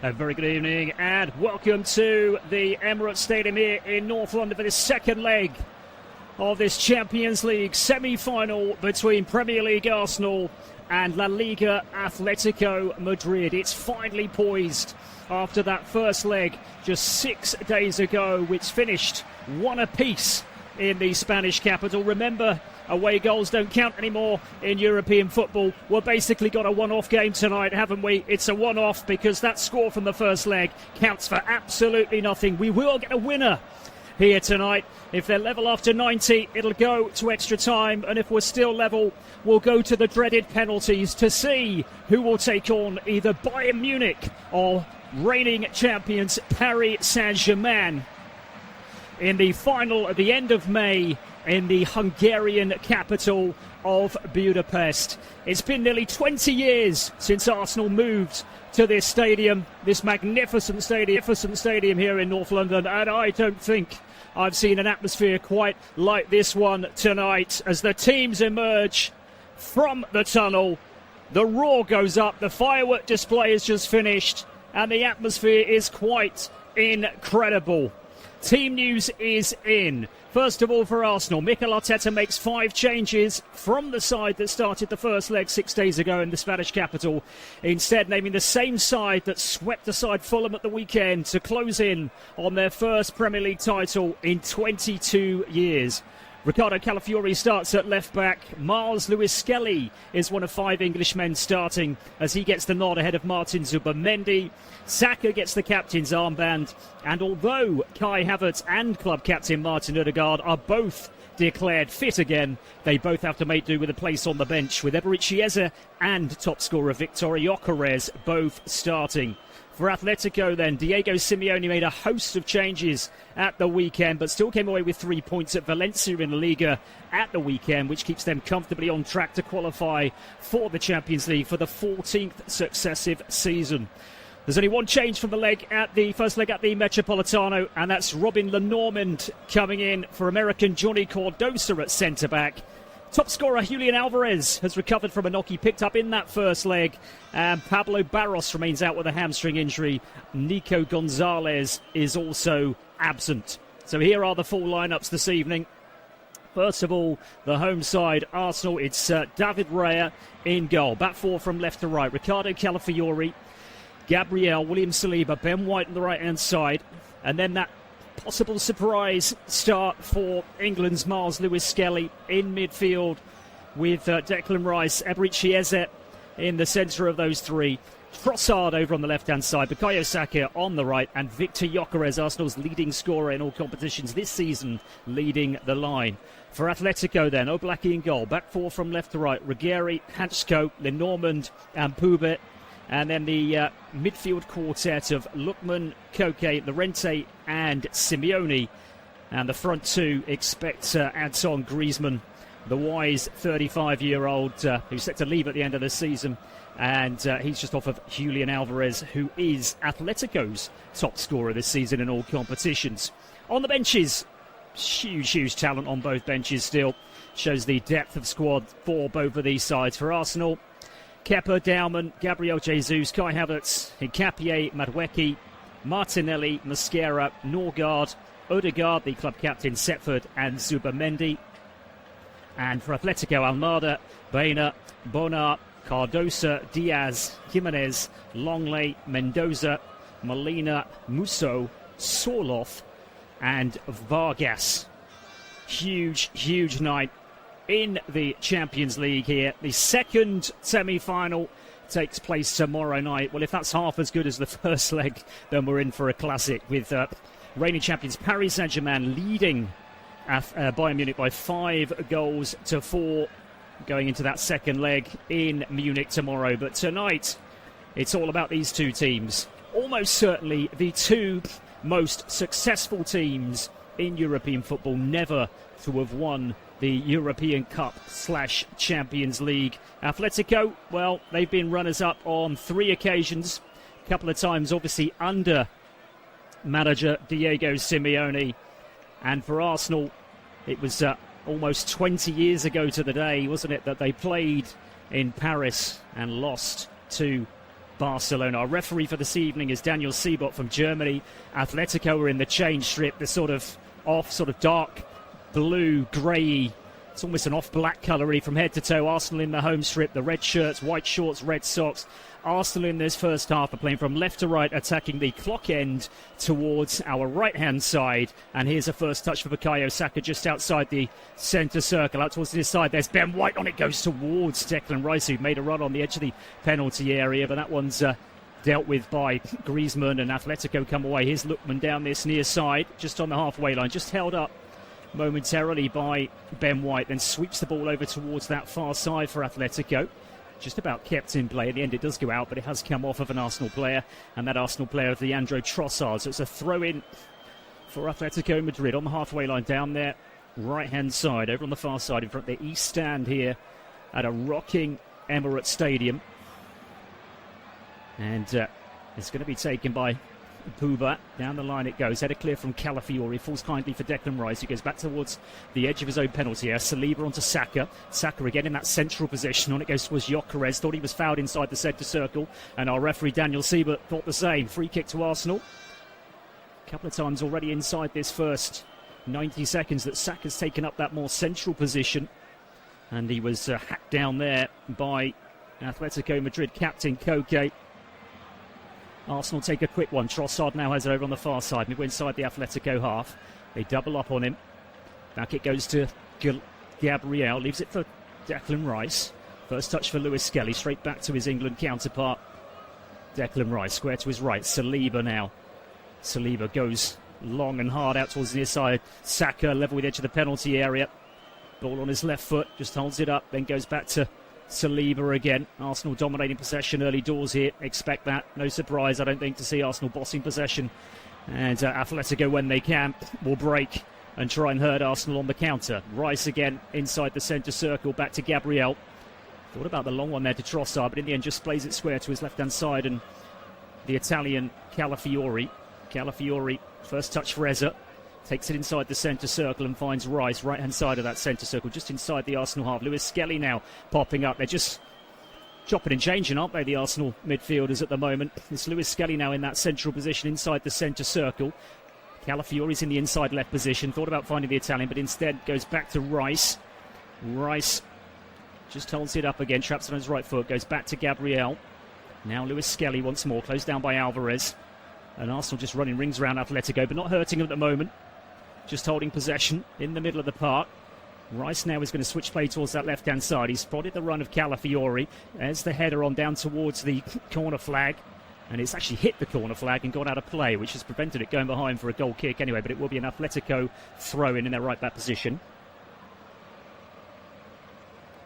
A very good evening and welcome to the Emirates Stadium here in North London for the second leg of this Champions League semi-final between Premier League Arsenal and La Liga-Atletico Madrid. It's finally poised after that first leg just 6 days ago, which finished one apiece in the Spanish capital. Remember, away goals don't count anymore in European football. We've basically got a one-off game tonight, haven't we? It's a one-off because that score from the first leg counts for absolutely nothing. We will get a winner here tonight. If they're level after 90, it'll go to extra time, and if we're still level, we'll go to the dreaded penalties to see who will take on either Bayern Munich or reigning champions Paris Saint-Germain in the final at the end of May in the Hungarian capital of Budapest. It's been nearly 20 years since Arsenal moved to this stadium, this magnificent stadium here in North London, and I don't think I've seen an atmosphere quite like this one tonight. As the teams emerge from the tunnel, the roar goes up, the firework display is just finished, and the atmosphere is quite incredible. Team news is in. First of all, for Arsenal, Mikel Arteta makes 5 changes from the side that started the first leg 6 days ago in the Spanish capital, instead naming the same side that swept aside Fulham at the weekend to close in on their first Premier League title in 22 years. Ricardo Calafiori starts at left-back. Miles Lewis-Skelly is one of 5 Englishmen starting as he gets the nod ahead of Martin Zubimendi. Saka gets the captain's armband, and although Kai Havertz and club captain Martin Odegaard are both declared fit again, they both have to make do with a place on the bench, with Eberechi Eze and top scorer Victor Gyökeres both starting. For Atletico then, Diego Simeone made a host of changes at the weekend, but still came away with 3 points at Valencia in La Liga at the weekend, which keeps them comfortably on track to qualify for the Champions League for the 14th successive season. There's only one change from the first leg at the Metropolitano, and that's Robin Lenormand coming in for American Johnny Cardoso at centre-back. Top scorer Julian Alvarez has recovered from a knock he picked up in that first leg, and Pablo Barros remains out with a hamstring injury. Nico Gonzalez is also absent. So here are the full lineups this evening. First of all, the home side, Arsenal, it's David Raya in goal. Back 4 from left to right. Ricardo Calafiori, Gabriel, William Saliba, Ben White on the right-hand side. And then that possible surprise start for England's Miles Lewis-Skelly in midfield with Declan Rice, Eberechi Eze in the centre of those 3. Trossard over on the left-hand side, Bukayo Saka on the right, and Victor Gyökeres, Arsenal's leading scorer in all competitions this season, leading the line. For Atletico then, Oblaki in goal. Back 4 from left to right, Ruggieri, Hansko, Lenormand and Pubet. And then the midfield quartet of Lookman, Koke, Llorente and Simeone. And the front 2 expect Antoine Griezmann, the wise 35-year-old who's set to leave at the end of the season. And he's just off of Julian Alvarez, who is Atletico's top scorer this season in all competitions. On the benches, huge talent on both benches still. Shows the depth of squad for both of these sides. For Arsenal, Kepa, Dauman, Gabriel Jesus, Kai Havertz, Hincapié, Madueke, Martinelli, Mosquera, Norgard, Odegaard, the club captain, Setford and Zubimendi. And for Atletico, Almada, Baena, Bonar, Cardoso, Diaz, Jimenez, Longley, Mendoza, Molina, Musso, Sorloth and Vargas. Huge night in the Champions League here. The second semi-final takes place tomorrow night. Well, if that's half as good as the first leg, then we're in for a classic with reigning champions Paris Saint-Germain leading Bayern Munich by 5 goals to 4 going into that second leg in Munich tomorrow. But tonight, it's all about these 2 teams. Almost certainly the 2 most successful teams in European football never to have won the European Cup/Champions League. Atletico, well, they've been runners-up on 3 occasions. A couple of times, obviously, under manager Diego Simeone. And for Arsenal, it was almost 20 years ago to the day, wasn't it, that they played in Paris and lost to Barcelona. Our referee for this evening is Daniel Siebert from Germany. Atletico are in the change strip, the sort of dark blue, grey, it's almost an off-black colour from head to toe. Arsenal in the home strip, the red shirts, white shorts, red socks. Arsenal in this first half are playing from left to right, attacking the clock end towards our right-hand side. And here's a first touch for Bukayo Saka just outside the centre circle. Out towards this side, there's Ben White on it, goes towards Declan Rice, who made a run on the edge of the penalty area. But that one's dealt with by Griezmann, and Atletico come away. Here's Lookman down this near side, just on the halfway line, just held up momentarily by Ben White, then sweeps the ball over towards that far side for Atletico. Just about kept in play. In the end, it does go out, but it has come off of an Arsenal player, and that Arsenal player of Leandro Trossard. So it's a throw-in for Atletico Madrid on the halfway line down there, right-hand side, over on the far side in front of the east stand here at a rocking Emirates Stadium. And it's going to be taken by Puba. Down the line it goes. Header clear from Calafiori. Falls kindly for Declan Rice. He goes back towards the edge of his own penalty area. Saliba onto Saka. Saka again in that central position. On it goes towards Gyökeres. Thought he was fouled inside the centre circle. And our referee Daniel Siebert thought the same. Free kick to Arsenal. A couple of times already inside this first 90 seconds that Saka's taken up that more central position. And he was hacked down there by Atletico Madrid captain Koke. Arsenal take a quick one. Trossard now has it over on the far side. Midway inside the Atletico half. They double up on him. Back it goes to Gabriel. Leaves it for Declan Rice. First touch for Lewis Skelly. Straight back to his England counterpart. Declan Rice square to his right. Saliba now. Saliba goes long and hard out towards the near side. Saka level with the edge of the penalty area. Ball on his left foot. Just holds it up. Then goes back to Saliba again. Arsenal dominating possession early doors here. Expect that. No surprise, I don't think, to see Arsenal bossing possession. And Atletico, when they can, will break and try and hurt Arsenal on the counter. Rice again inside the centre circle. Back to Gabriel. Thought about the long one there to Trossard, but in the end just plays it square to his left-hand side. And the Italian Calafiori. Calafiori, first touch for Eza. Takes it inside the centre circle and finds Rice, right-hand side of that centre circle, just inside the Arsenal half. Lewis Skelly now popping up. They're just chopping and changing, aren't they, the Arsenal midfielders at the moment? It's Lewis Skelly now in that central position inside the centre circle. Calafiori's in the inside left position. Thought about finding the Italian, but instead goes back to Rice. Rice just holds it up again, traps it on his right foot, goes back to Gabriel. Now Lewis Skelly once more, closed down by Alvarez. And Arsenal just running rings around Atletico, but not hurting them at the moment. Just holding possession in the middle of the park. Rice now is going to switch play towards that left-hand side. He spotted the run of Calafiori. There's the header on down towards the corner flag. And it's actually hit the corner flag and gone out of play, which has prevented it going behind for a goal kick anyway. But it will be an Atletico throw-in their right-back position.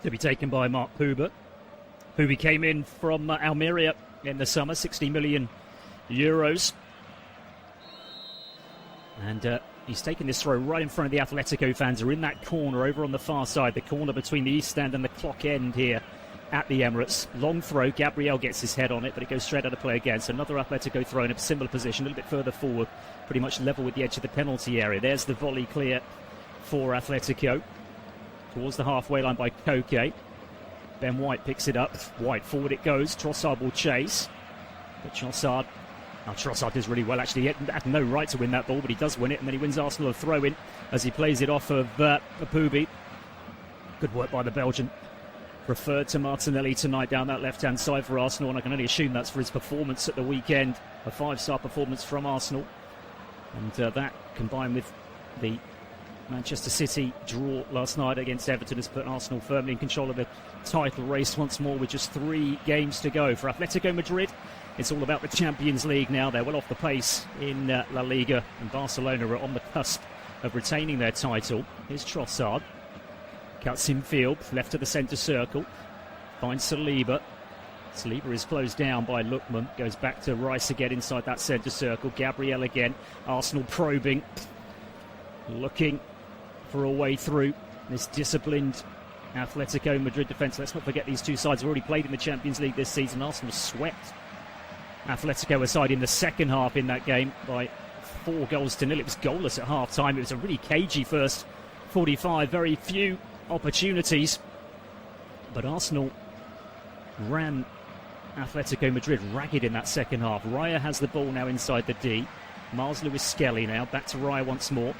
To be taken by Mark Puba, who came in from Almeria in the summer, 60 million euros. And he's taken this throw right in front of the Atletico fans who are in that corner over on the far side, the corner between the east stand and the clock end here at the Emirates. Long throw, Gabriel gets his head on it, but it goes straight out of play again. So another Atletico throw in a similar position, a little bit further forward, pretty much level with the edge of the penalty area. There's the volley clear for Atletico. Towards the halfway line by Koke. Ben White picks it up. White forward it goes. Trossard will chase. But Trossard does really well, actually. He had no right to win that ball, but he does win it, and then he wins Arsenal a throw-in as he plays it off of Pubi. Good work by the Belgian. Preferred to Martinelli tonight down that left-hand side for Arsenal, and I can only assume that's for his performance at the weekend. A 5-star performance from Arsenal. And that, combined with the Manchester City draw last night against Everton, has put Arsenal firmly in control of the title race once more with just 3 games to go. For Atletico Madrid, it's all about the Champions League now. They're well off the pace in La Liga, and Barcelona are on the cusp of retaining their title. Here's Trossard. Cuts in field, left to the centre circle. Finds Saliba. Saliba is closed down by Lookman. Goes back to Rice again inside that centre circle. Gabriel again. Arsenal probing. Looking for a way through this disciplined Atletico Madrid defence. Let's not forget these two sides have already played in the Champions League this season. Arsenal swept Atletico aside in the second half in that game by 4-0. It was goalless at half-time. It was a really cagey first 45. Very few opportunities. But Arsenal ran Atletico Madrid ragged in that second half. Raya has the ball now inside the D. Miles Lewis Skelly now, back to Raya once more.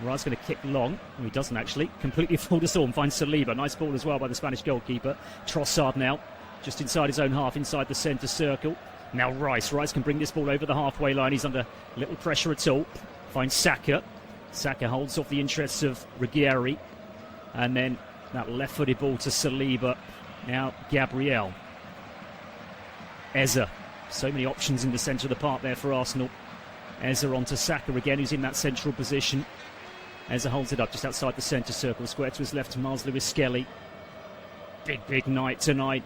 Raya's going to kick long. He doesn't actually. Completely fooled the storm. Finds Saliba. Nice ball as well by the Spanish goalkeeper. Trossard now, just inside his own half, inside the centre circle. Now Rice. Rice can bring this ball over the halfway line. He's under little pressure at all. Finds Saka. Saka holds off the interests of Ruggieri. And then that left-footed ball to Saliba. Now Gabriel. Eza. So many options in the centre of the park there for Arsenal. Eza on to Saka again, who's in that central position. Eza holds it up just outside the centre circle. Square to his left to Miles Lewis Skelly. Big night tonight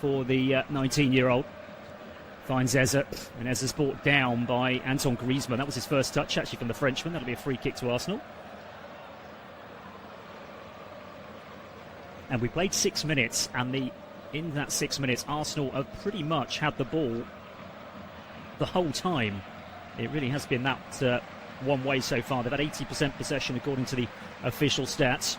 for the 19-year-old. Finds Eza, and Eza's brought down by Antoine Griezmann. That was his first touch, actually, from the Frenchman. That'll be a free kick to Arsenal. And we played 6 minutes, and in that 6 minutes, Arsenal have pretty much had the ball the whole time. It really has been that one way so far. They've had 80% possession according to the official stats.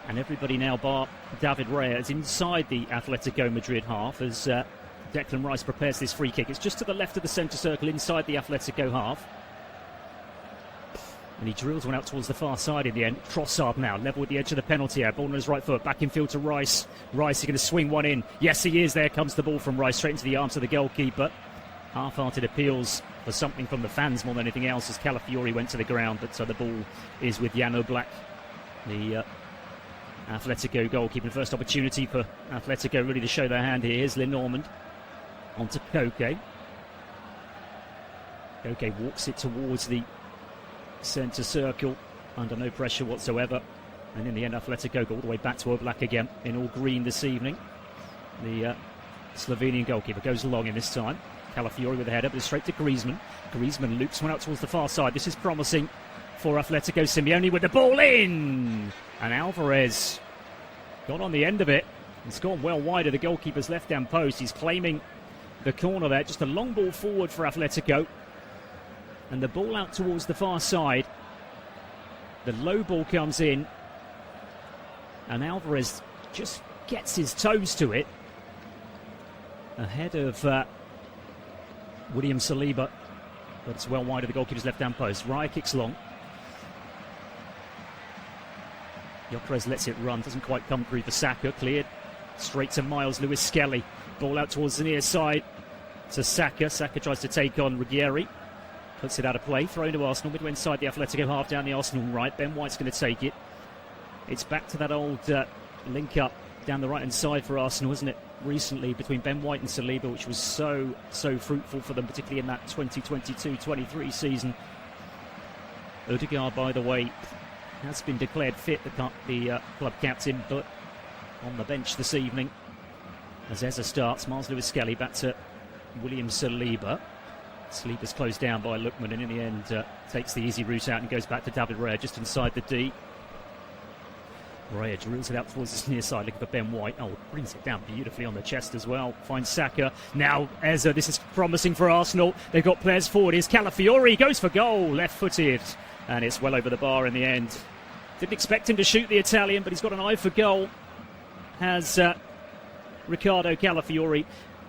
And everybody now, bar David Raya, is inside the Atletico Madrid half as Declan Rice prepares this free kick. It's just to the left of the centre circle inside the Atletico half. And he drills one out towards the far side in the end. Trossard now, level with the edge of the penalty area. Ball on his right foot, back in field to Rice. Rice is going to swing one in. Yes, he is. There comes the ball from Rice, straight into the arms of the goalkeeper. Half-hearted appeals for something from the fans more than anything else as Calafiori went to the ground. But the ball is with Jan Oblak, the Atletico goalkeeper. The first opportunity for Atletico really to show their hand here. Here's Lenormand onto Koke. Koke walks it towards the centre circle under no pressure whatsoever. And in the end, Atletico go all the way back to Oblak again in all green this evening. The Slovenian goalkeeper goes long in this time. Calafiori with the header, but it's straight to Griezmann. Griezmann loops one out towards the far side. This is promising for Atletico. Simeone with the ball in! And Alvarez got on the end of it. It's gone well wide of the goalkeeper's left-hand post. He's claiming the corner there. Just a long ball forward for Atletico. And the ball out towards the far side. The low ball comes in. And Alvarez just gets his toes to it. Ahead of William Saliba. But it's well wide of the goalkeeper's left-hand post. Raya kicks long. Gyökeres lets it run. Doesn't quite come through for Saka. Cleared straight to Miles Lewis Skelly. Ball out towards the near side to Saka. Saka tries to take on Ruggieri. Puts it out of play. Thrown to Arsenal. Midway inside the Atletico half down the Arsenal right. Ben White's going to take it. It's back to that old link-up down the right-hand side for Arsenal, isn't it? Recently between Ben White and Saliba, which was so fruitful for them, particularly in that 2022-23 season. Odegaard, by the way, has been declared fit, the club captain, but on the bench this evening. As Eza starts, Miles Lewis Skelly back to William Saliba. Saliba's closed down by Lookman, and in the end takes the easy route out and goes back to David Raya just inside the D. Raya drills it out towards his near side, looking for Ben White. Oh, brings it down beautifully on the chest as well. Finds Saka. Now Eza, this is promising for Arsenal. They've got players forward. Here's Calafiori, goes for goal, left-footed. And it's well over the bar in the end. Didn't expect him to shoot the Italian, but he's got an eye for goal. Has Riccardo Calafiori.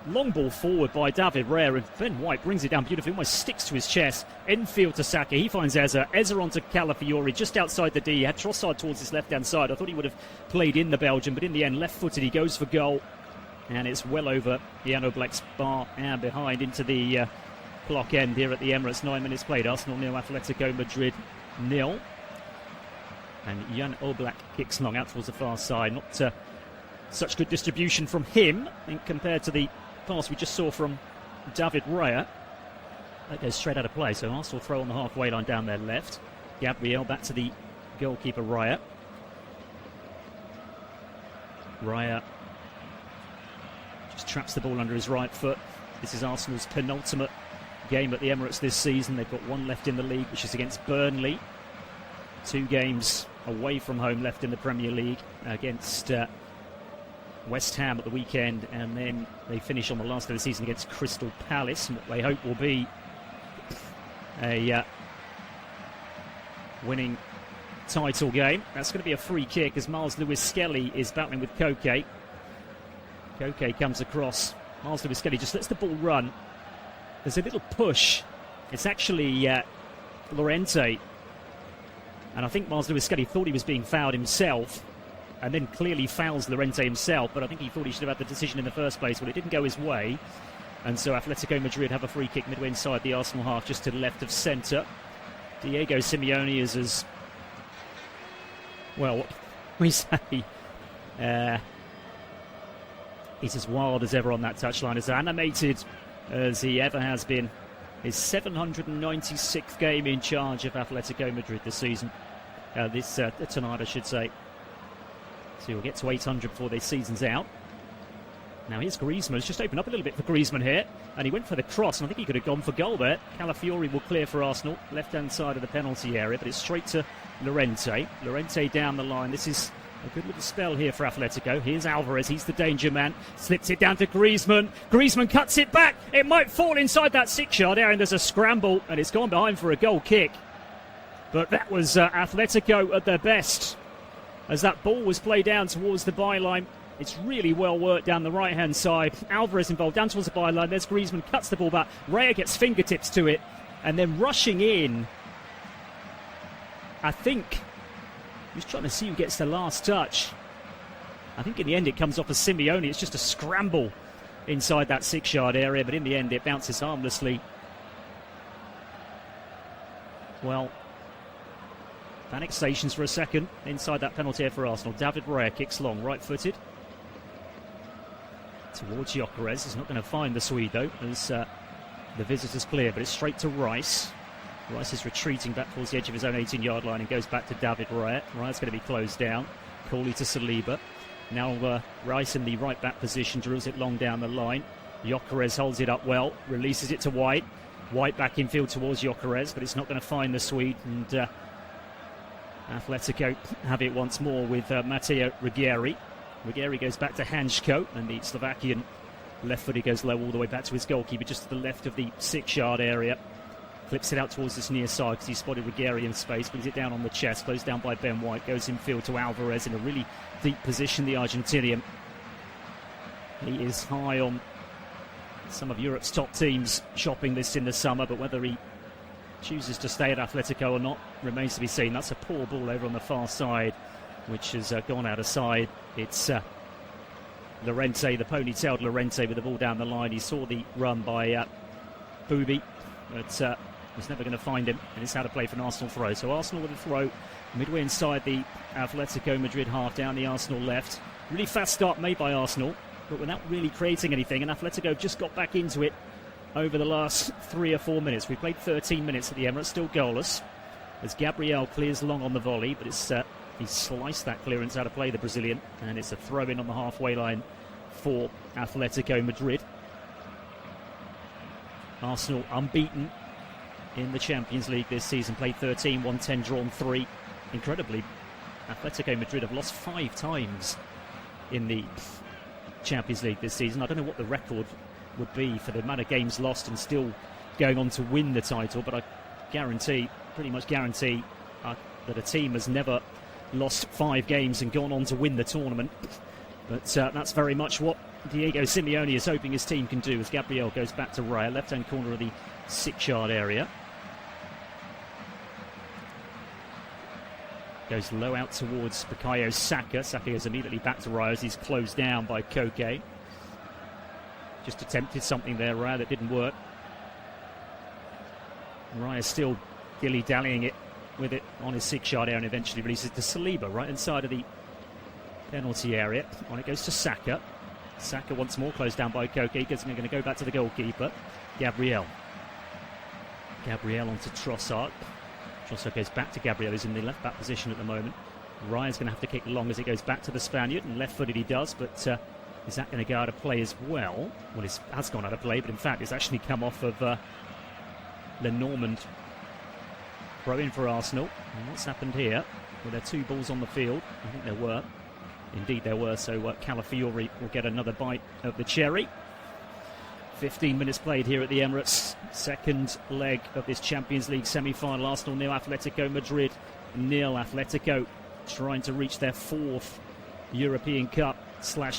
Long ball forward by David Raya, and Ben White brings it down beautifully, almost sticks to his chest. Infield to Saka, he finds Eza. Eza onto Calafiori, just outside the D. He had Trossard towards his left-hand side. I thought he would have played in the Belgian, but in the end, left-footed, he goes for goal. And it's well over Jan Oblak's bar and behind into the clock end here at the Emirates. 9 minutes played. Arsenal 0, Atletico Madrid 0. And Jan Oblak kicks long out towards the far side. Not such good distribution from him compared to the pass we just saw from David Raya. That goes straight out of play, so Arsenal throw on the halfway line down their left. Gabriel back to the goalkeeper Raya. Raya just traps the ball under his right foot. This is Arsenal's penultimate game at the Emirates this season. They've got one left in the league, which is against Burnley. 2 games away from home left in the Premier League against West Ham at the weekend, and then they finish on the last day of the season against Crystal Palace, and what they hope will be a winning title game. That's going to be a free kick as Miles Lewis Skelly is battling with Koke. Koke comes across Miles Lewis-Skelly just lets the ball run. There's a little push. It's actually Llorente. And I think Miles Lewis-Skelly thought he was being fouled himself, and then clearly fouls Llorente himself, but I think he thought he should have had the decision in the first place. Well, it didn't go his way, and so Atletico Madrid have a free kick midway inside the Arsenal half, just to the left of centre. Diego Simeone is as, well, what can we say? He's as wild as ever on that touchline, as animated as he ever has been. His 796th game in charge of Atletico Madrid this season. Tonight, I should say. So he'll get to 800 before the season's out. Now here's Griezmann. It's just opened up a little bit for Griezmann here. And he went for the cross, and I think he could have gone for goal there. Calafiori will clear for Arsenal, left-hand side of the penalty area, but it's straight to Llorente. Llorente down the line. This is a good little spell here for Atletico. Here's Alvarez. He's the danger man. Slips it down to Griezmann. Griezmann cuts it back. It might fall inside that 6-yard area, and there's a scramble, and it's gone behind for a goal kick. But that was Atletico at their best. As that ball was played down towards the byline, it's really well worked down the right-hand side. Alvarez involved down towards the byline. There's Griezmann, cuts the ball back. Raya gets fingertips to it, and then rushing in, I think he's trying to see who gets the last touch. I think in the end it comes off as Simeone. It's just a scramble inside that 6-yard area, but in the end it bounces harmlessly. Well, annexations for a second inside that penalty area for Arsenal. David Raya kicks long, right-footed towards Gyökeres. He's not going to find the Swede though, as the visitors clear, but it's straight to Rice. Rice is retreating back towards the edge of his own 18-yard line and goes back to David Raya. Raya's going to be closed down. Cooley to Saliba. Now Rice in the right-back position, drills it long down the line. Gyökeres holds it up well, releases it to White. White back in field towards Gyökeres, but it's not going to find the Swede, and Atletico have it once more with Matteo Ruggieri. Ruggieri goes back to Hansko, and the Slovakian left footer goes low all the way back to his goalkeeper, just to the left of the 6-yard area. Flips it out towards this near side because he spotted Ruggieri in space, brings it down on the chest, closed down by Ben White, goes in field to Alvarez in a really deep position, the Argentinian. He is high on some of Europe's top teams' shopping list in the summer, but whether he chooses to stay at Atletico or not remains to be seen. That's a poor ball over on the far side, which has gone out of side. It's Llorente, the ponytailed Llorente, with the ball down the line. He saw the run by Booby, but was never going to find him, and it's how to play for an Arsenal throw. So Arsenal with a throw midway inside the Atletico Madrid half, down the Arsenal left. Really fast start made by Arsenal, but without really creating anything, and Atletico just got back into it over the last 3 or 4 minutes. We played 13 minutes at the Emirates, still goalless, as Gabriel clears long on the volley, but it's he sliced that clearance out of play, the Brazilian, and it's a throw-in on the halfway line for Atletico Madrid. Arsenal unbeaten in the Champions League this season, played 13, won 10, drawn 3. Incredibly, Atletico Madrid have lost 5 times in the Champions League this season. I don't know what the record would be for the amount of games lost and still going on to win the title, but I pretty much guarantee that a team has never lost 5 games and gone on to win the tournament. But that's very much what Diego Simeone is hoping his team can do, as Gabriel goes back to Raya, left-hand corner of the 6-yard area. Goes low out towards Bukayo Saka. Saka goes immediately back to Raya as he's closed down by Koke. Just attempted something there, Raya, that didn't work. Raya still dilly-dallying it with it on his 6-yard area, and eventually releases to Saliba right inside of the penalty area. On it goes to Saka. Saka once more closed down by Koke. He's going to go back to the goalkeeper, Gabriel. Gabriel onto Trossard. Trossard goes back to Gabriel, who's in the left-back position at the moment. Ryan's going to have to kick long as it goes back to the Spaniard, and left-footed he does, but is that going to go out of play as well? Well, it has gone out of play, but in fact it's actually come off of Lenormand. Throw in for Arsenal. And what's happened here? Well, there are 2 balls on the field. I think there were. Indeed there were, so Calafiori will get another bite of the cherry. 15 minutes played here at the Emirates. Second leg of this Champions League semi-final. Arsenal nil, Atletico Madrid nil. Atletico trying to reach their 4th European Cup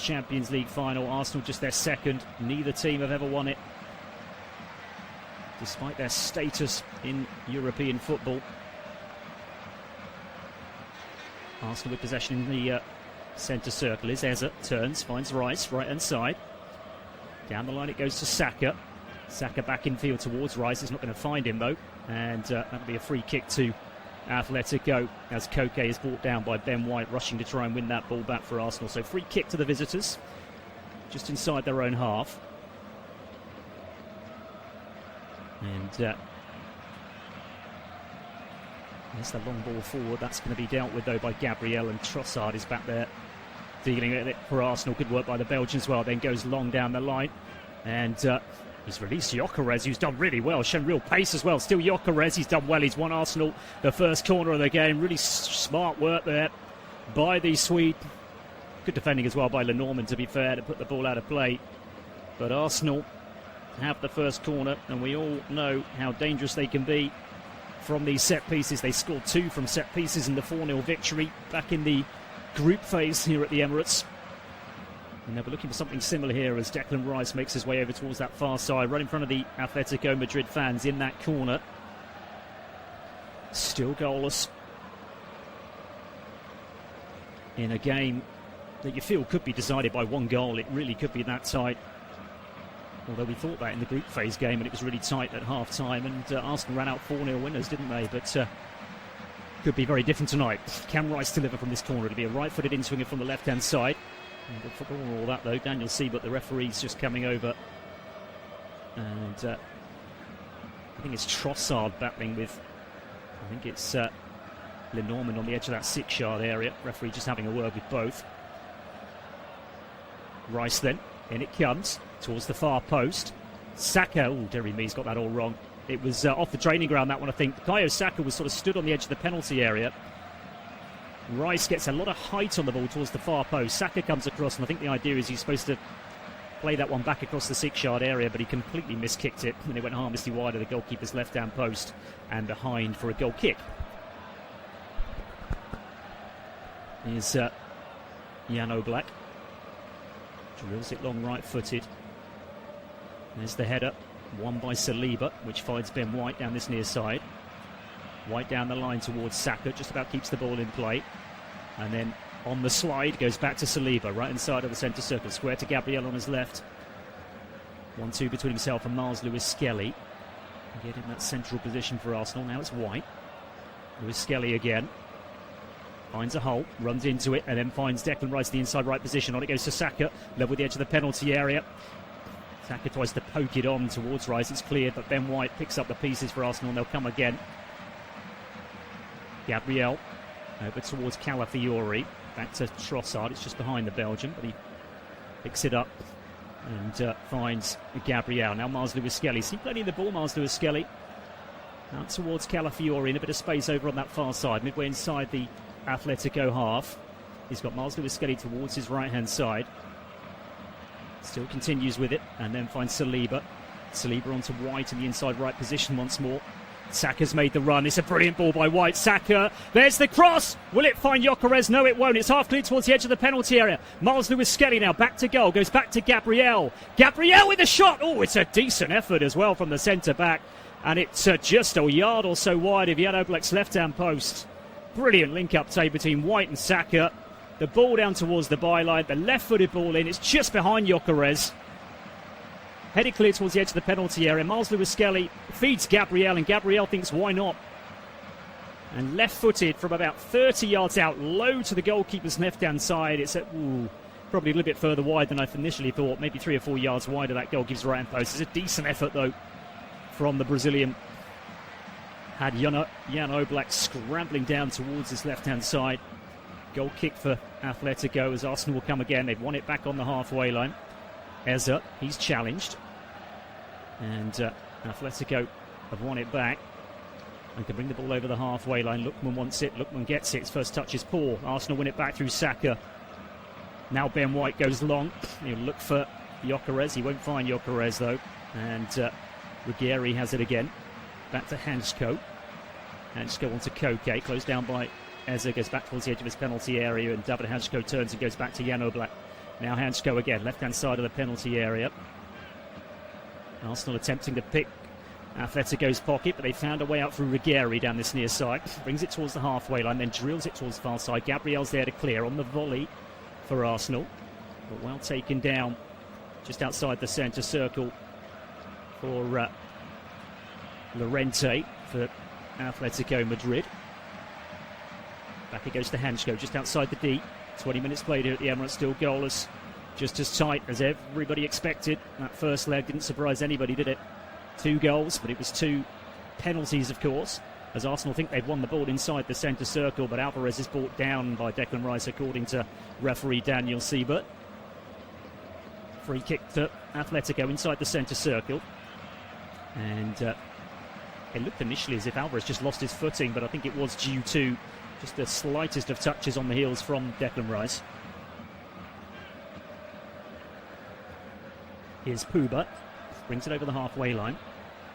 Champions League final. Arsenal just their second. Neither team have ever won it, despite their status in European football. Arsenal with possession in the centre circle. Is Eze, turns, finds Rice, right-hand side. Down the line it goes to Saka. Saka back in field towards Rice. He's not going to find him, though. And that'll be a free kick to Atletico, as Koke is brought down by Ben White, rushing to try and win that ball back for Arsenal. So free kick to the visitors, just inside their own half. And there's the long ball forward. That's going to be dealt with, though, by Gabriel, and Trossard is back there dealing with it for Arsenal. Good work by the Belgians as well. Then goes long down the line. And he's released Gyökeres, who's done really well, shown real pace as well. Still Gyökeres, he's done well. He's won Arsenal the first corner of the game. Really smart work there by the Swede. Good defending as well by Lenormand, to be fair, to put the ball out of play. But Arsenal have the first corner, and we all know how dangerous they can be from these set pieces. They scored 2 from set pieces in the 4-0 victory back in the group phase here at the Emirates. And they'll be looking for something similar here as Declan Rice makes his way over towards that far side, right in front of the Atletico Madrid fans in that corner. Still goalless in a game that you feel could be decided by 1 goal. It really could be that tight. Although we thought that in the group phase game, and it was really tight at half-time, and Arsenal ran out 4-0 winners, didn't they? But could be very different tonight. Can Rice deliver from this corner? It'll be a right-footed in-swinger from the left-hand side. And good football and all that, though. Daniel Siebert, the referee's just coming over. And I think it's Trossard battling with, I think it's Lenormand on the edge of that 6-yard area. Referee just having a word with both. Rice then, in it comes, towards the far post. Saka, oh, dearie me, he's got that all wrong. It was off the training ground, that one, I think. Bukayo Saka was sort of stood on the edge of the penalty area. Rice gets a lot of height on the ball towards the far post. Saka comes across, and I think the idea is he's supposed to play that one back across the 6-yard area, but he completely miskicked it, and it went harmlessly wide of the goalkeeper's left-hand post and behind for a goal kick. Here's Jan Oblak. Drills it long right-footed. There's the header, won by Saliba, which finds Ben White down this near side. White down the line towards Saka, just about keeps the ball in play. And then on the slide, goes back to Saliba, right inside of the centre circle. Square to Gabriel on his left. 1-2 between himself and Miles Lewis-Skelly. Get in that central position for Arsenal. Now it's White. Lewis-Skelly again. Finds a hole, runs into it, and then finds Declan Rice the inside right position. On it goes to Saka, level with the edge of the penalty area. Saka tries to poke it on towards Rice. It's cleared, but Ben White picks up the pieces for Arsenal, and they'll come again. Gabriel over towards Calafiori. Back to Trossard. It's just behind the Belgian, but he picks it up and finds Gabriel. Now Miles Lewis-Skelly. See plenty of the ball, Miles Lewis-Skelly. Out towards Calafiori in a bit of space over on that far side, midway inside the Atletico half. He's got Miles Lewis-Skelly towards his right-hand side. Still continues with it, and then finds Saliba. Saliba onto White in the inside right position once more. Saka's made the run. It's a brilliant ball by White. Saka, there's the cross. Will it find Gyökeres? No, it won't. It's half clear towards the edge of the penalty area. Miles Lewis-Skelly now back to goal. Goes back to Gabriel. Gabriel with a shot. Oh, it's a decent effort as well from the centre-back. And it's just a yard or so wide of Jan Oblak's left-hand post. Brilliant link-up play between White and Saka. The ball down towards the byline. The left-footed ball in. It's just behind Gyökeres. Headed clear towards the edge of the penalty area. Miles Lewis-Skelly feeds Gabriel, and Gabriel thinks, why not? And left-footed from about 30 yards out, low to the goalkeeper's left-hand side. It's probably a little bit further wide than I initially thought. Maybe 3 or 4 yards wide of that goalkeeper's right-hand post. It's a decent effort, though, from the Brazilian. Had Jan Oblak scrambling down towards his left-hand side. Goal kick for Atletico as Arsenal will come again. They've won it back on the halfway line. Eze, he's challenged. And Atletico have won it back. And can bring the ball over the halfway line. Lookman wants it. Lookman gets it. His first touch is poor. Arsenal win it back through Saka. Now Ben White goes long. He'll look for Gyökeres. He won't find Gyökeres, though. And Ruggieri has it again. Back to Hansko. Hansko onto Koke. Closed down by Eze. Goes back towards the edge of his penalty area. And David Hansko turns and goes back to Jan Oblak. Now Hansko again, left-hand side of the penalty area. Arsenal attempting to pick Atletico's pocket, but they found a way out through Ruggieri down this near side. Brings it towards the halfway line, then drills it towards the far side. Gabriel's there to clear on the volley for Arsenal, but well taken down just outside the centre circle for Llorente for Atletico Madrid. Back it goes to Hansko just outside the D. 20 minutes played here at the Emirates, still goalless. Just as tight as everybody expected. That first leg didn't surprise anybody, did it? 2 goals, but it was 2 penalties, of course, as Arsenal think they've won the ball inside the centre circle, but Alvarez is brought down by Declan Rice, according to referee Daniel Siebert. Free kick to Atletico inside the centre circle. And it looked initially as if Alvarez just lost his footing, but I think it was due to just the slightest of touches on the heels from Declan Rice. Here's Puba, brings it over the halfway line.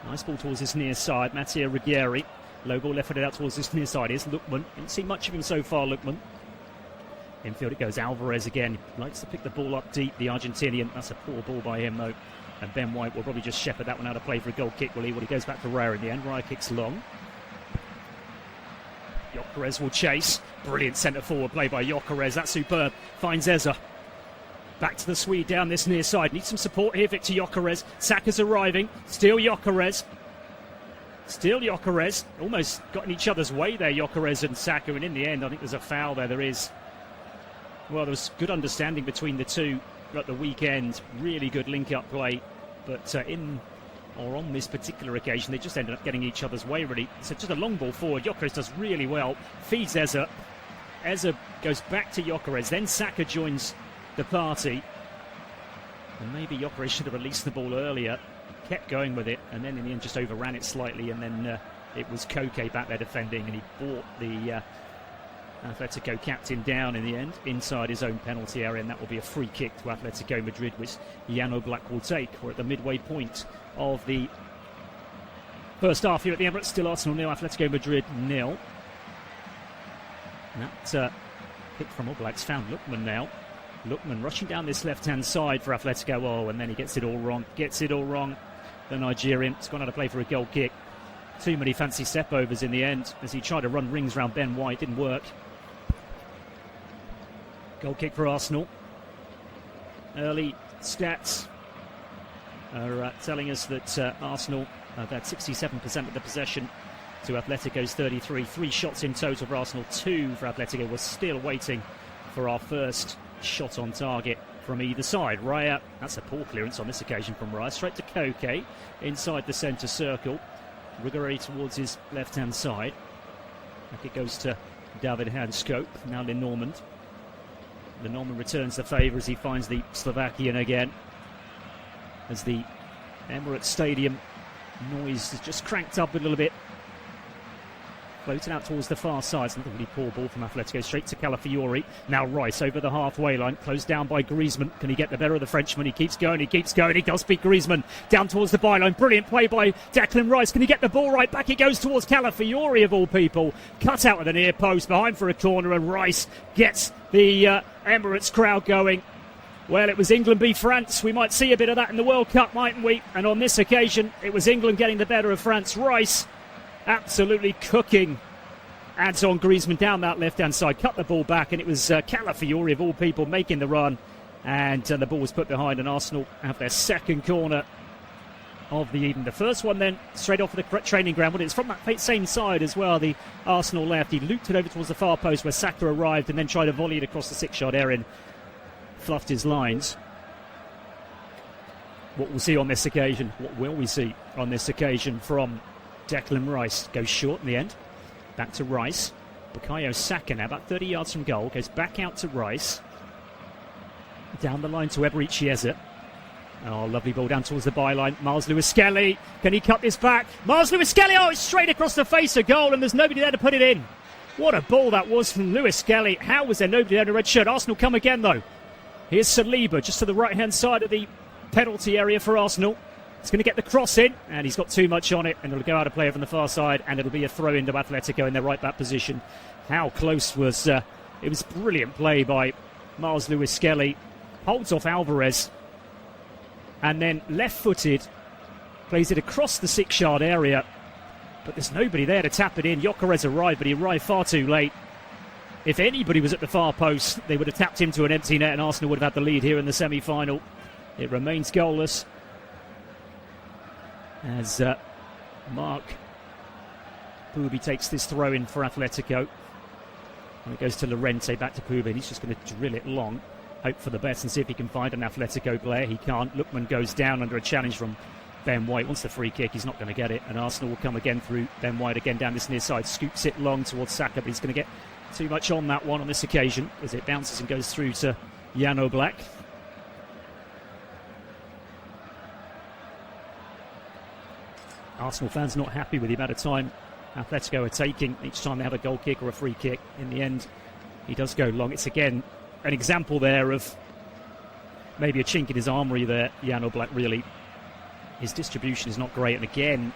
Nice ball towards his near side. Matteo Ruggieri, low ball left-footed out towards his near side. Here's Lookman. Didn't see much of him so far, Lookman. Infield it goes. Alvarez again. Likes to pick the ball up deep, the Argentinian. That's a poor ball by him, though. And Ben White will probably just shepherd that one out of play for a goal kick, will he? Well, he goes back to Raya in the end. Raya kicks long. Gyökeres will chase. Brilliant centre-forward play by Gyökeres. That's superb. Finds Eza. Back to the Swede down this near side. Needs some support here, Victor Gyökeres. Saka's arriving. Still Gyökeres. Still Gyökeres. Almost got in each other's way there, Gyökeres and Saka. And in the end, I think there's a foul there. There is. Well, there was good understanding between the two at the weekend. Really good link-up play. But on this particular occasion, they just ended up getting each other's way, really. So just a long ball forward. Gyökeres does really well. Feeds Eza. Eza goes back to Gyökeres. Then Saka joins the party, and maybe Gyökeres should have released the ball earlier, kept going with it, and then in the end just overran it slightly, and then it was Koke back there defending, and he brought the Atletico captain down in the end inside his own penalty area, and that will be a free kick to Atletico Madrid, which Jan Oblak will take. We're at the midway point of the first half here at the Emirates. Still Arsenal 0, Atletico Madrid 0. That kick from Oblak's found Lookman now. Lookman rushing down this left-hand side for Atletico. Oh, and then he gets it all wrong. The Nigerian. It's gone out of play for a goal kick. Too many fancy step-overs in the end as he tried to run rings around Ben White. Didn't work. Goal kick for Arsenal. Early stats are telling us that Arsenal have had 67% of the possession to Atletico's 33. 3 shots in total for Arsenal, 2 for Atletico. We're still waiting for our first shot on target from either side. Raya, that's a poor clearance on this occasion from Raya. Straight to Koke, inside the centre circle. Ruggieri towards his left-hand side. Back it goes to David Hansko. Now Lenormand. Lenormand returns the favour as he finds the Slovakian again. As the Emirates Stadium noise is just cranked up a little bit. Floating out towards the far side. It's another really poor ball from Atletico. Straight to Calafiori. Now Rice over the halfway line. Closed down by Griezmann. Can he get the better of the Frenchman? He keeps going. He does beat Griezmann. Down towards the byline. Brilliant play by Declan Rice. Can he get the ball right? Back he goes towards Calafiori, of all people. Cut out with the near post. Behind for a corner. And Rice gets the Emirates crowd going. Well, it was England v France. We might see a bit of that in the World Cup, mightn't we? And on this occasion, it was England getting the better of France. Rice absolutely cooking Antoine Griezmann down that left-hand side. Cut the ball back, and it was Calafiori, of all people, making the run. And the ball was put behind, and Arsenal have their second corner of the evening. The first one then straight off the training ground, but it's from that same side as well, the Arsenal left. He looped it over towards the far post where Saka arrived and then tried to volley it across the 6-yard area. Fluffed his lines. What we'll see on this occasion, what will we see on this occasion from Declan Rice? Goes short in the end. Back to Rice. Bukayo Saka now about 30 yards from goal. Goes back out to Rice. Down the line to Eberechi Eze. Oh, lovely ball down towards the byline. Miles Lewis-Skelly. Can he cut this back? Miles Lewis-Skelly. Oh, it's straight across the face of goal, and there's nobody there to put it in. What a ball that was from Lewis-Skelly. How was there nobody there in a red shirt? Arsenal come again, though. Here's Saliba just to the right-hand side of the penalty area for Arsenal. He's going to get the cross in, and he's got too much on it, and it'll go out of play from the far side, and it'll be a throw into Atletico in their right-back position. How close was... it was brilliant play by Miles Lewis-Skelly. holds off Alvarez, and then left-footed, plays it across the 6-yard area, but there's nobody there to tap it in. Gyökeres arrived, but he arrived far too late. If anybody was at the far post, they would have tapped him to an empty net, and Arsenal would have had the lead here in the semi-final. It remains goalless as Mark Pubi takes this throw in for Atletico. And it goes to Llorente, back to Pubi, and he's just going to drill it long. Hope for the best and see if he can find an Atletico player. He can't. Lookman goes down under a challenge from Ben White. Wants the free kick, he's not going to get it. And Arsenal will come again through Ben White again down this near side. Scoops it long towards Saka, but he's going to get too much on that one on this occasion as it bounces and goes through to Jan Oblak. Arsenal fans not happy with the amount of time Atletico are taking each time they have a goal kick or a free kick. In the end, he does go long. It's again an example there of maybe a chink in his armoury there, Jan Oblak, really. His distribution is not great, and again,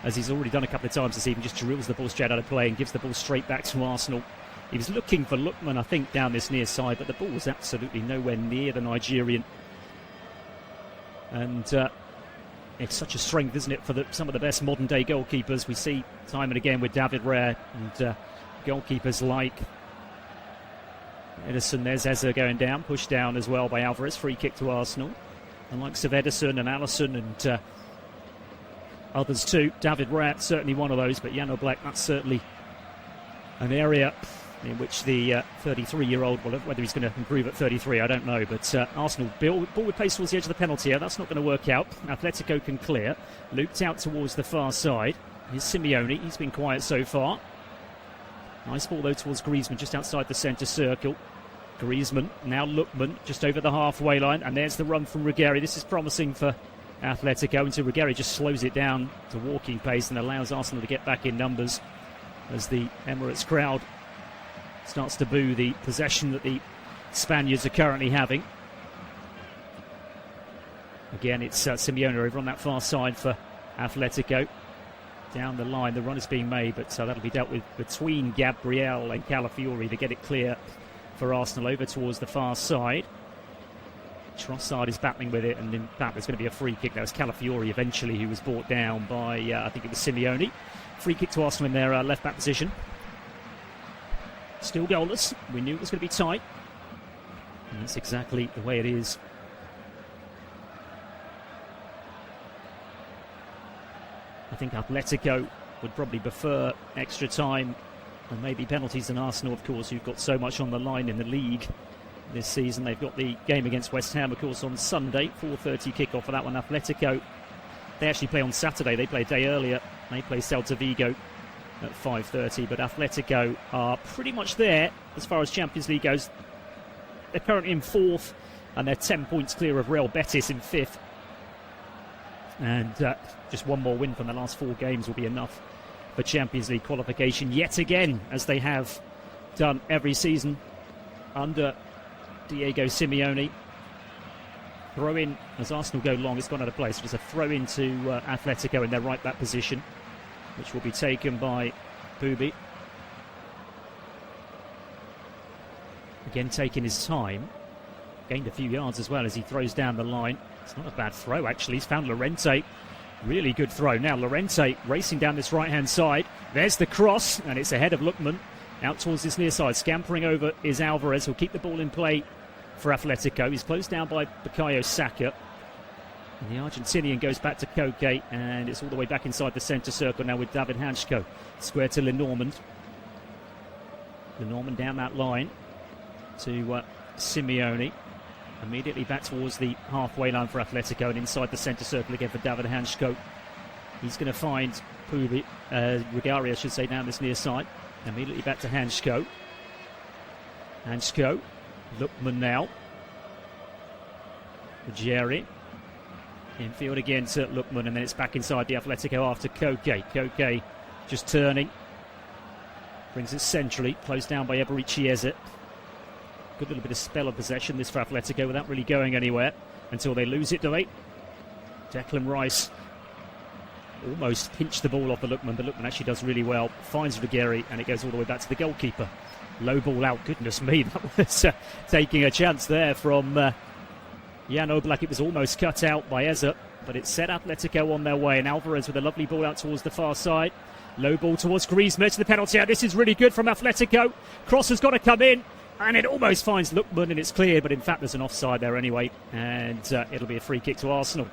as he's already done a couple of times this evening, just drills the ball straight out of play and gives the ball straight back to Arsenal. He was looking for Lookman, I think, down this near side, but the ball was absolutely nowhere near the Nigerian. And it's such a strength, isn't it, for some of the best modern-day goalkeepers. We see time and again with David Raya and goalkeepers like Ederson. There's Eze going down, pushed down as well by Alvarez. Free kick to Arsenal. The likes of Ederson and Alisson and others too. David Raya, certainly one of those, but Jan Oblak, that's certainly an area in which the 33-year-old, well, whether he's going to improve at 33, I don't know. But Arsenal ball with pace towards the edge of the penalty area. That's not going to work out. Atletico can clear. Looped out towards the far side. Here's Simeone. He's been quiet so far. Nice ball, though, towards Griezmann, just outside the centre circle. Griezmann, now Lookman, just over the halfway line. And there's the run from Ruggeri. This is promising for Atletico until Ruggeri just slows it down to walking pace and allows Arsenal to get back in numbers as the Emirates crowd starts to boo the possession that the Spaniards are currently having. Again, it's Simeone over on that far side for Atletico. Down the line, the run is being made, but that'll be dealt with between Gabriel and Calafiori to get it clear for Arsenal over towards the far side. Trossard is battling with it, and in fact there's going to be a free kick. That was Calafiori eventually who was brought down by, I think it was Simeone. Free kick to Arsenal in their left-back position. Still goalless. We knew it was going to be tight. And that's exactly the way it is. I think Atletico would probably prefer extra time and maybe penalties than Arsenal, of course, who've got so much on the line in the league this season. They've got the game against West Ham, of course, on Sunday. 4:30 kickoff for that one. Atletico, they actually play on Saturday. They play a day earlier. They play Celta Vigo at 5:30, but Atletico are pretty much there as far as Champions League goes. They're currently in 4th, and they're 10 points clear of Real Betis in 5th. And just one more win from the last 4 games will be enough for Champions League qualification yet again, as they have done every season under Diego Simeone. Throw in as Arsenal go long. It's gone out of place. There's a throw into Atletico in their right back position, which will be taken by Pubi. Again, taking his time. Gained a few yards as well as he throws down the line. It's not a bad throw, actually. He's found Llorente. Really good throw. Now Llorente racing down this right-hand side. There's the cross, and it's ahead of Lookman. Out towards this near side. Scampering over is Alvarez, who'll keep the ball in play for Atletico. He's closed down by Bukayo Saka. And the Argentinian goes back to Koke, and it's all the way back inside the centre circle now with David Hanschko. Square to Lenormand. Lenormand down that line to Simeone. Immediately back towards the halfway line for Atletico, and inside the centre circle again for David Hanschko. He's going to find Pubi, Ruggeri, I should say, down this near side. Immediately back to Hanschko. Hanschko. Lookman now. Jerry. Infield again to Lookman, and then it's back inside the Atletico after Koke. Koke just turning. Brings it centrally. Closed down by Eberici Eze. Good little bit of spell of possession this for Atletico without really going anywhere until they lose it, do they? Declan Rice almost pinched the ball off the Lookman, but Lookman actually does really well. Finds Ruggeri, and it goes all the way back to the goalkeeper. Low ball out. Goodness me, that was taking a chance there from Jan Oblak. It was almost cut out by Eza, but it set Atletico on their way. And Alvarez with a lovely ball out towards the far side. Low ball towards Griezmann to the penalty area. This is really good from Atletico. Cross has got to come in, and it almost finds Lookman, and it's cleared, but in fact there's an offside there anyway, and it'll be a free kick to Arsenal.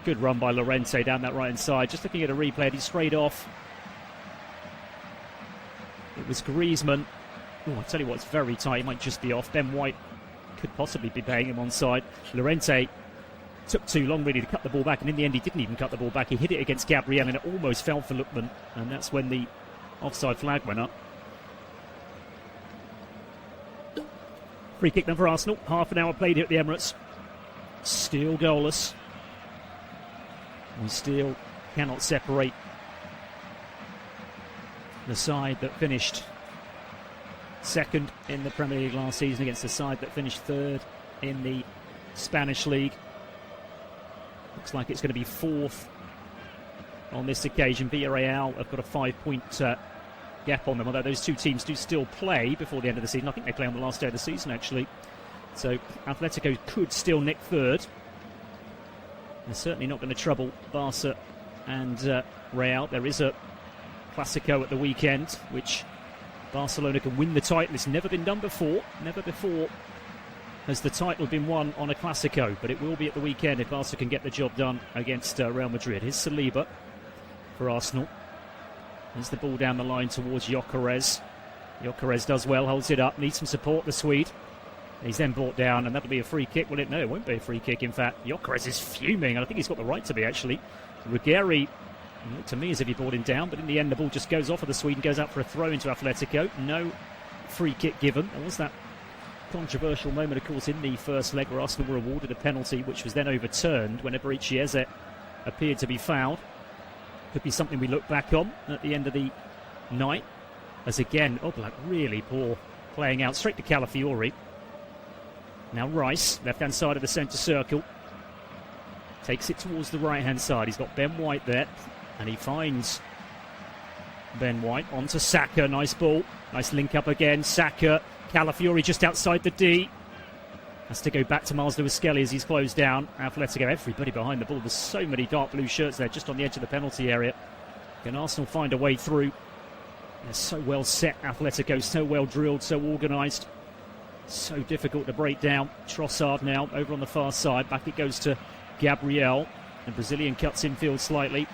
Good run by Llorente down that right-hand side. Just looking at a replay, he strayed off. It was Griezmann. Oh, I tell you what, it's very tight. He might just be off. Ben White could possibly be paying him onside. Llorente took too long really to cut the ball back, and in the end he didn't even cut the ball back. He hit it against Gabriel, and it almost fell for Lookman, and that's when the offside flag went up. Free kick then for Arsenal. Half an hour played here at the Emirates. Still goalless. We still cannot separate the side that finished second in the Premier League last season against the side that finished third in the Spanish League. Looks like it's going to be fourth on this occasion. Villarreal have got a 5-point gap on them, although those two teams do still play before the end of the season. I think they play on the last day of the season, actually. So Atletico could still nick third. They're certainly not going to trouble Barca and Real. There is a Clásico at the weekend, which Barcelona can win the title. It's never been done before. Never before has the title been won on a Clásico, but it will be at the weekend if Barca can get the job done against Real Madrid. Here's Saliba for Arsenal. There's the ball down the line towards Gyökeres. Gyökeres does well, holds it up, needs some support, the Swede. He's then brought down, and that'll be a free kick. Well, no, it won't be a free kick, in fact. Gyökeres is fuming, and I think he's got the right to be, actually. Ruggieri looked to me as if he brought him down, but in the end the ball just goes off of the Swede and goes out for a throw into Atletico. No free kick given. There was that controversial moment, of course, in the first leg where Arsenal were awarded a penalty, which was then overturned when Eberechi Eze appeared to be fouled. Could be something we look back on at the end of the night, as again, Oblak really poor playing out straight to Calafiori. Now Rice, left-hand side of the centre circle, takes it towards the right-hand side. He's got Ben White there, and he finds Ben White onto Saka. Nice ball, nice link up again. Saka, Calafiori just outside the D. Has to go back to Miles Lewis-Skelly as he's closed down. Atletico, everybody behind the ball. There's so many dark blue shirts there just on the edge of the penalty area. Can Arsenal find a way through? They're so well set, Atletico, so well drilled, so organised. So difficult to break down. Trossard now over on the far side. Back it goes to Gabriel. The Brazilian cuts infield slightly.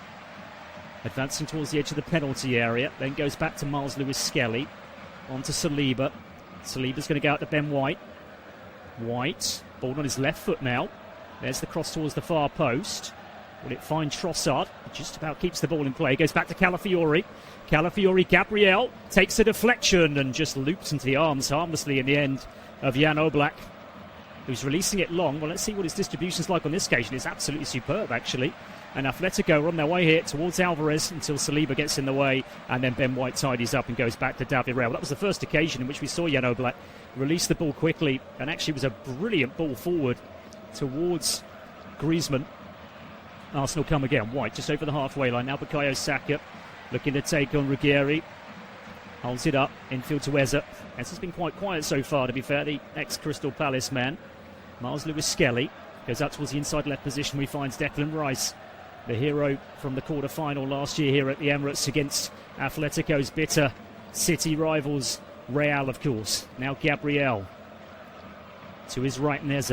Advancing towards the edge of the penalty area. Then goes back to Miles Lewis-Skelly. On to Saliba. Saliba's going to go out to Ben White. White, ball on his left foot now. There's the cross towards the far post. Will it find Trossard? Just about keeps the ball in play. Goes back to Calafiori. Calafiori, Gabriel takes a deflection and just loops into the arms harmlessly in the end of Jan Oblak, who's releasing it long. Well, let's see what his distribution's like on this occasion. It's absolutely superb, actually. And Atletico are on their way here towards Alvarez until Saliba gets in the way, and then Ben White tidies up and goes back to David Rail. That was the first occasion in which we saw Jan Oblak release the ball quickly, and actually was a brilliant ball forward towards Griezmann. Arsenal come again. White just over the halfway line. Now Bukayo Saka looking to take on Ruggieri. Holds it up, infield to Eze. Eze's been quite quiet so far, to be fair, the ex-Crystal Palace man. Miles Lewis-Skelly goes out towards the inside left position. We find Declan Rice, the hero from the quarter-final last year here at the Emirates against Atletico's bitter city rivals, Real, of course. Now Gabriel to his right, Eze.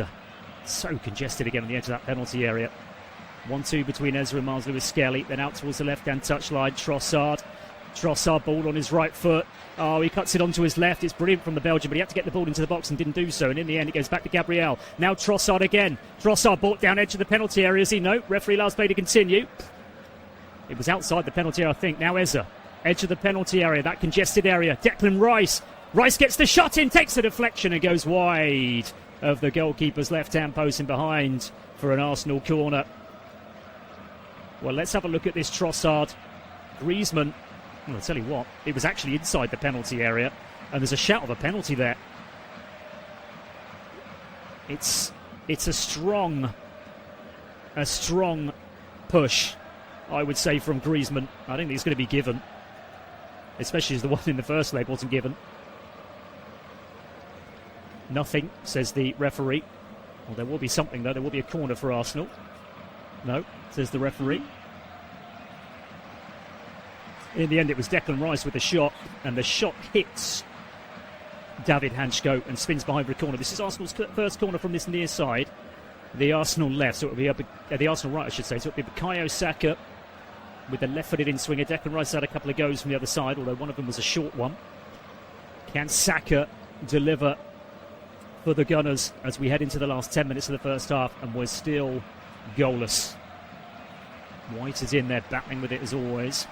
So congested again on the edge of that penalty area. 1-2 between Eze and Miles Lewis-Skelly. Then out towards the left-hand touchline. Trossard ball on his right foot. Oh, he cuts it onto his left. It's brilliant from the Belgian, but he had to get the ball into the box and didn't do so. And in the end, it goes back to Gabriel. Now Trossard again. Trossard brought down edge of the penalty area. Is he? No. Referee allows play to continue. It was outside the penalty area, I think. Now Eze. Edge of the penalty area, that congested area. Declan Rice. Rice gets the shot in, takes the deflection and goes wide of the goalkeeper's left-hand post and behind for an Arsenal corner. Well, let's have a look at this Trossard. Griezmann. Well, I'll tell you what, it was actually inside the penalty area, and there's a shout of a penalty there. It's a strong push, I would say, from Griezmann. I don't think it's going to be given, especially as the one in the first leg wasn't given. Nothing, says the referee. Well, there will be something, though. There will be a corner for Arsenal. No, says the referee. In the end, it was Declan Rice with the shot, and the shot hits David Hanchko and spins behind for a corner. This is Arsenal's first corner from this near side, the Arsenal left, so it will be the Arsenal right, I should say. So it will be Bukayo Saka with the left-footed in-swinger. Declan Rice had a couple of goes from the other side, although one of them was a short one. Can Saka deliver for the Gunners as we head into the last 10 minutes of the first half, and we're still goalless? White is in there, battling with it as always.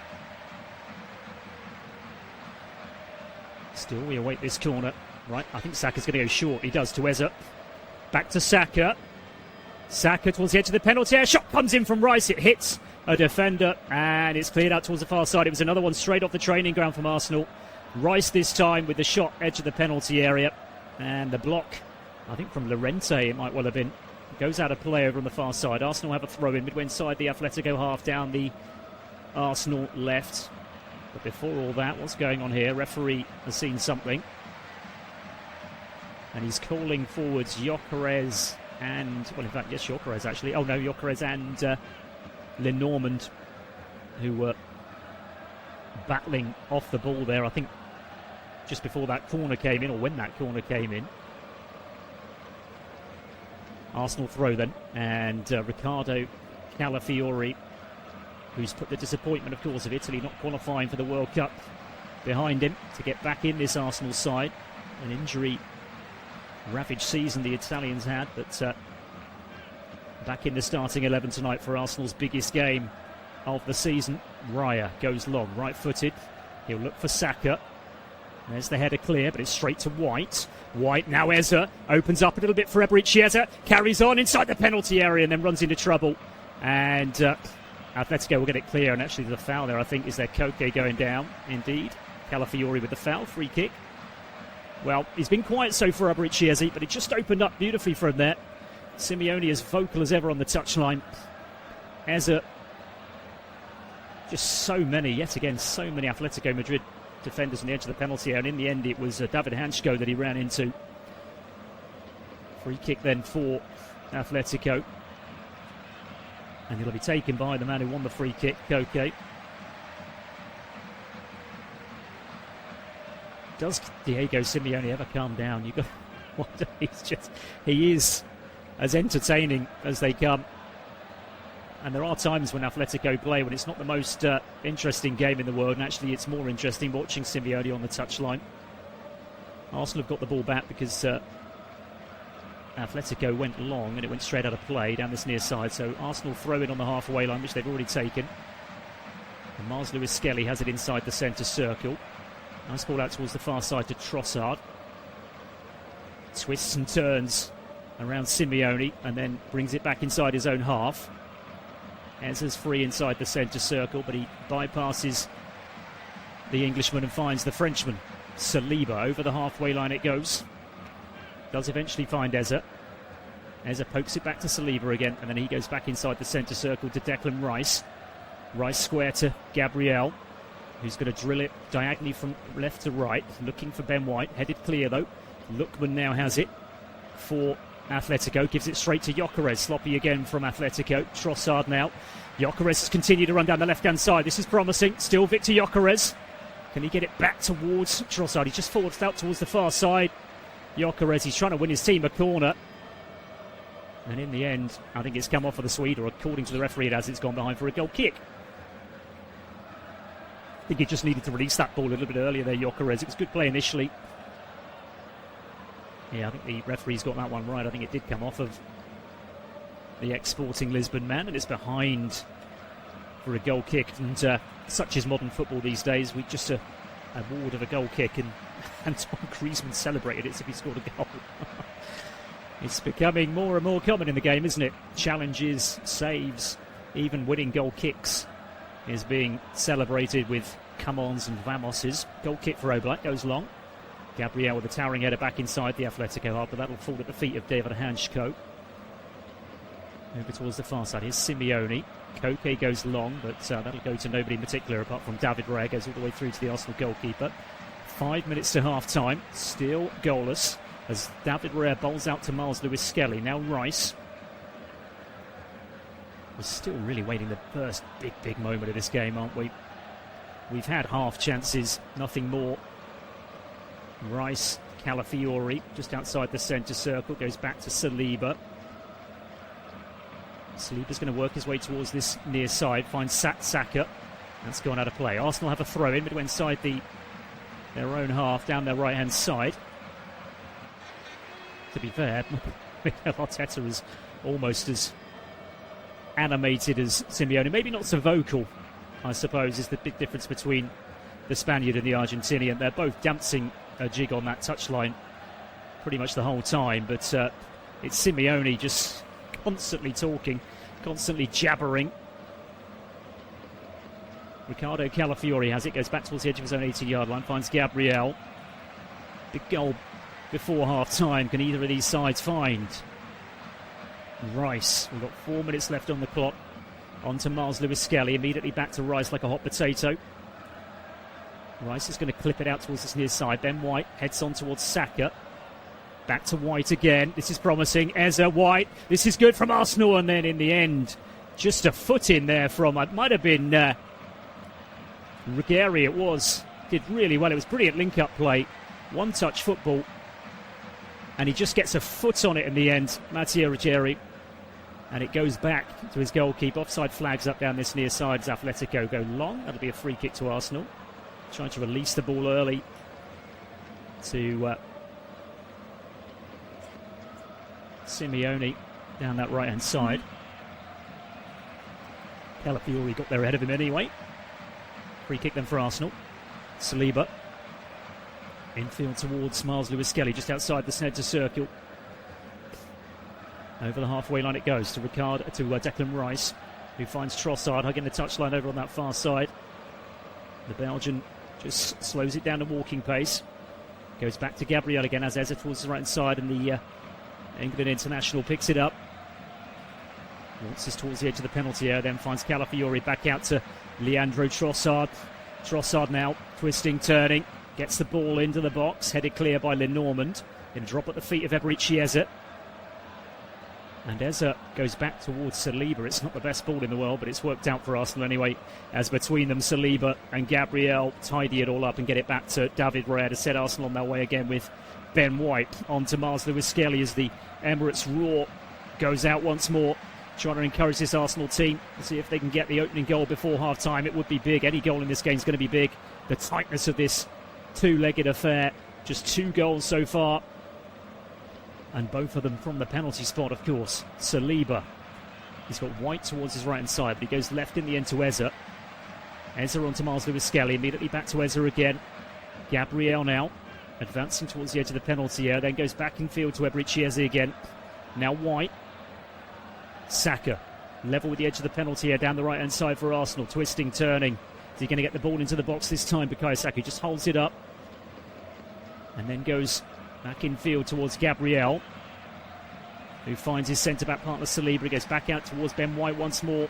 Still, we await this corner. Right, I think Saka's going to go short. He does to Eza. Back to Saka. Saka towards the edge of the penalty area. Shot comes in from Rice. It hits a defender, and it's cleared out towards the far side. It was another one straight off the training ground from Arsenal. Rice this time with the shot, edge of the penalty area. And the block, I think from Llorente it might well have been, goes out of play over on the far side. Arsenal have a throw in midway inside the Atletico half, down the Arsenal left. But before all that, what's going on here? Referee has seen something. And he's calling forwards Gyökeres and, well, in fact, yes, Gyökeres actually. Oh, no, Gyökeres and Lenormand, who were battling off the ball there, I think, just before that corner came in, or when that corner came in. Arsenal throw then, and Riccardo Calafiori, who's put the disappointment, of course, of Italy not qualifying for the World Cup behind him to get back in this Arsenal side. An injury-ravaged season the Italians had, but back in the starting 11 tonight for Arsenal's biggest game of the season. Raya goes long, right-footed. He'll look for Saka. There's the header clear, but it's straight to White. White, now Eza, opens up a little bit for Eberechieta, carries on inside the penalty area and then runs into trouble. And Atletico will get it clear, and actually the foul there, I think, is their Koke going down. Indeed, Calafiori with the foul, free kick. Well, he's been quiet so far, Eberechieta, but it just opened up beautifully from there. Simeone as vocal as ever on the touchline. Eza, just so many Atletico Madrid defenders on the edge of the penalty area, and in the end it was David Hanchko that he ran into. Free kick then for Atletico, and it'll be taken by the man who won the free kick, Koke. Does Diego Simeone ever calm down? You got wonder. He is as entertaining as they come. And there are times when Atletico play when it's not the most interesting game in the world, and actually it's more interesting watching Simeone on the touchline. Arsenal have got the ball back because Atletico went long and it went straight out of play down this near side. So Arsenal throw in on the halfway line, which they've already taken. And Mars Lewis Skelly has it inside the centre circle. Nice ball out towards the far side to Trossard. Twists and turns around Simeone and then brings it back inside his own half. Eza's free inside the centre circle, but he bypasses the Englishman and finds the Frenchman, Saliba. Over the halfway line it goes. Does eventually find Eza. Eza pokes it back to Saliba again, and then he goes back inside the centre circle to Declan Rice. Rice square to Gabriel, who's going to drill it diagonally from left to right, looking for Ben White. Headed clear though. Lookman now has it for Atletico, gives it straight to Gyökeres. Sloppy again from Atletico. Trossard now. Gyökeres has continued to run down the left-hand side. This is promising. Still Victor Gyökeres. Can he get it back towards Trossard? He just forward out towards the far side. Gyökeres, he's trying to win his team a corner. And in the end, I think it's come off for the Swede, or according to the referee, it has. It's gone behind for a goal kick. I think he just needed to release that ball a little bit earlier there, Gyökeres. It was good play initially. Yeah, I think the referee's got that one right. I think it did come off of the ex-Sporting Lisbon man, and it's behind for a goal kick. And such is modern football these days. We just award of a goal kick, and Antoine Griezmann celebrated it as if he scored a goal. It's becoming more and more common in the game, isn't it? Challenges, saves, even winning goal kicks is being celebrated with come-ons and vamoses. Goal kick for Oblak goes long. Gabriel with a towering header back inside the Atletico half, but that'll fall at the feet of David Hanchko. Over towards the far side, here's Simeone. Koke goes long, but that'll go to nobody in particular apart from David Raya. Goes all the way through to the Arsenal goalkeeper. 5 minutes to half-time, still goalless. as David Raya bowls out to Miles Lewis-Skelly. Now Rice. We're still really waiting the first big moment of this game, aren't we? We've had half chances, nothing more. Rice, Calafiori, just outside the centre circle, goes back to Saliba. Saliba's going to work his way towards this near side, finds Saka. That's gone out of play. Arsenal have a throw in, but inside their own half, down their right-hand side. To be fair, Mikel Arteta is almost as animated as Simeone. Maybe not so vocal, I suppose, is the big difference between the Spaniard and the Argentinian. They're both dancing a jig on that touchline pretty much the whole time, but it's Simeone just constantly talking, constantly jabbering. Ricardo Calafiori has it, goes back towards the edge of his own 80-yard line, finds Gabriel. Big goal before half-time. Can either of these sides find Rice? We've got 4 minutes left on the clock. On to Miles Lewis-Skelly, immediately back to Rice like a hot potato. Rice is going to clip it out towards this near side. Ben White heads on towards Saka. Back to White again. This is promising. Eza, White. This is good from Arsenal. And then in the end, just a foot in there from, it might have been Ruggieri, it was. Did really well. It was brilliant link-up play. One-touch football. And he just gets a foot on it in the end, Matteo Ruggieri. And it goes back to his goalkeeper. Offside flags up down this near side as Atletico go long. That'll be a free kick to Arsenal. Trying to release the ball early to Simeone down that right-hand side. Calafiori got there ahead of him anyway. Free kick then for Arsenal. Saliba. Infield towards Miles Lewis-Skelly, just outside the centre circle. Over the halfway line it goes to Declan Rice, who finds Trossard hugging the touchline over on that far side. The Belgian just slows it down to walking pace. Goes back to Gabriel again as Eza towards the right side, and the England international picks it up. Launches towards the edge of the penalty area, then finds Calafiori back out to Leandro Trossard. Trossard now twisting, turning, gets the ball into the box, headed clear by Lenormand. Then drop at the feet of Eberechi Eza. And Eza goes back towards Saliba. It's not the best ball in the world, but it's worked out for Arsenal anyway, as between them Saliba and Gabriel tidy it all up and get it back to David Raya to set Arsenal on their way again with Ben White. On to Miles Lewis-Skelly as the Emirates roar goes out once more, trying to encourage this Arsenal team to see if they can get the opening goal before half-time. It would be big. Any goal in this game is going to be big. The tightness of this two-legged affair. Just 2 goals so far. And both of them from the penalty spot, of course. Saliba. He's got White towards his right-hand side, but he goes left in the end to Eza. Eza on to Miles Lewis-Skelly. Immediately back to Eza again. Gabriel now advancing towards the edge of the penalty area. Then goes back in field to Eberechi Eza again. Now White. Saka. Level with the edge of the penalty area down the right-hand side for Arsenal. Twisting, turning. Is he going to get the ball into the box this time? Bukayo Saka just holds it up. And then goes back in field towards Gabriel, who finds his centre-back partner Saliba. He goes back out towards Ben White once more.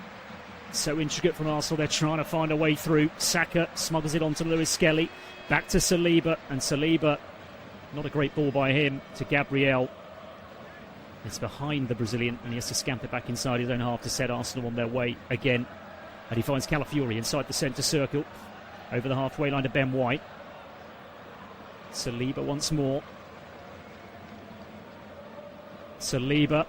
So intricate from Arsenal. They're trying to find a way through. Saka smuggles it onto Lewis-Skelly. Back to Saliba. And Saliba, not a great ball by him, to Gabriel. It's behind the Brazilian, and he has to scamper back inside his own half to set Arsenal on their way again. And he finds Calafiori inside the centre circle. Over the halfway line to Ben White. Saliba once more. Saliba.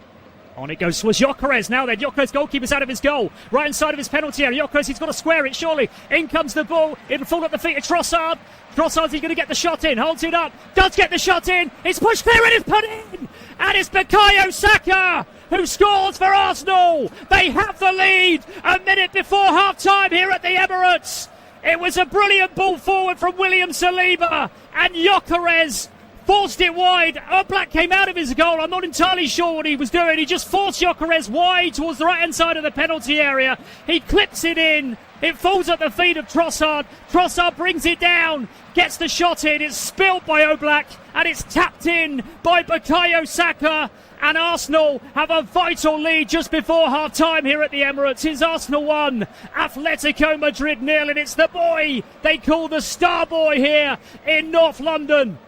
On it goes towards Gyökeres. Now then, Gyökeres, goalkeeper's out of his goal. Right inside of his penalty area. Gyökeres, he's got to square it, surely. In comes the ball. It'll fall at the feet of Trossard. Trossard's going to get the shot in. Holds it up. Does get the shot in. It's pushed clear and it's put in. And it's Bukayo Saka who scores for Arsenal. They have the lead a minute before half-time here at the Emirates. It was a brilliant ball forward from William Saliba. And Gyökeres forced it wide. Oblak came out of his goal. I'm not entirely sure what he was doing. He just forced Gyökeres wide towards the right-hand side of the penalty area. He clips it in. It falls at the feet of Trossard. Trossard brings it down, gets the shot in. It's spilled by Oblak, and it's tapped in by Bukayo Saka. And Arsenal have a vital lead just before half-time here at the Emirates. It's Arsenal 1, Atletico Madrid 0, and it's the boy they call the star boy here in North London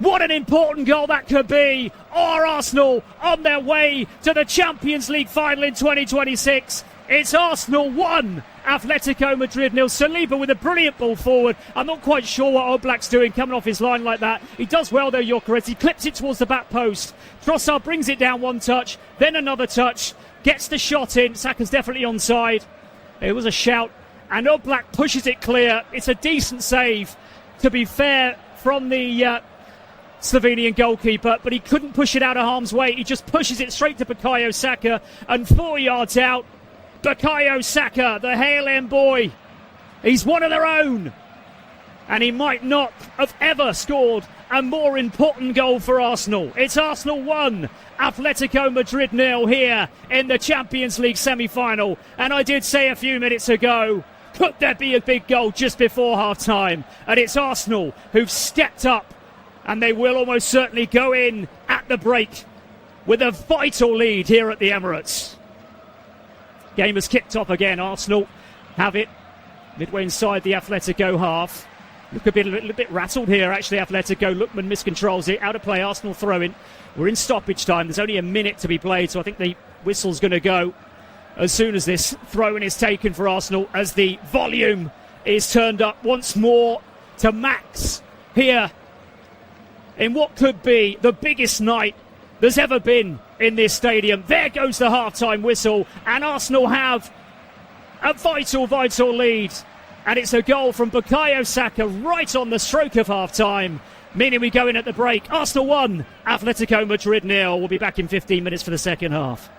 What an important goal that could be. Are Arsenal on their way to the Champions League final in 2026? It's Arsenal 1, Atletico Madrid 0. Saliba with a brilliant ball forward. I'm not quite sure what Oblak's doing coming off his line like that. He does well though, you're correct. He clips it towards the back post. Trossard brings it down one touch, then another touch. Gets the shot in. Saka's definitely onside. It was a shout. And Oblak pushes it clear. It's a decent save, to be fair, from the Slovenian goalkeeper, but he couldn't push it out of harm's way. He just pushes it straight to Bukayo Saka, and 4 yards out, Bukayo Saka, the Hale End boy. He's one of their own, and he might not have ever scored a more important goal for Arsenal. It's Arsenal 1, Atletico Madrid 0 here in the Champions League semi-final. And I did say a few minutes ago, could there be a big goal just before half-time? And it's Arsenal who've stepped up, and they will almost certainly go in at the break with a vital lead here at the Emirates. Game has kicked off again. Arsenal have it midway inside the Atletico half. Look a little bit rattled here, actually, Atletico. Lookman miscontrols it. Out of play, Arsenal throw in. We're in stoppage time. There's only a minute to be played, so I think the whistle's going to go as soon as this throw-in is taken for Arsenal, as the volume is turned up once more to max here in what could be the biggest night there's ever been in this stadium. There goes the half-time whistle, and Arsenal have a vital lead. And it's a goal from Bukayo Saka right on the stroke of half-time, meaning we go in at the break. Arsenal 1, Atletico Madrid 0. We'll be back in 15 minutes for the second half.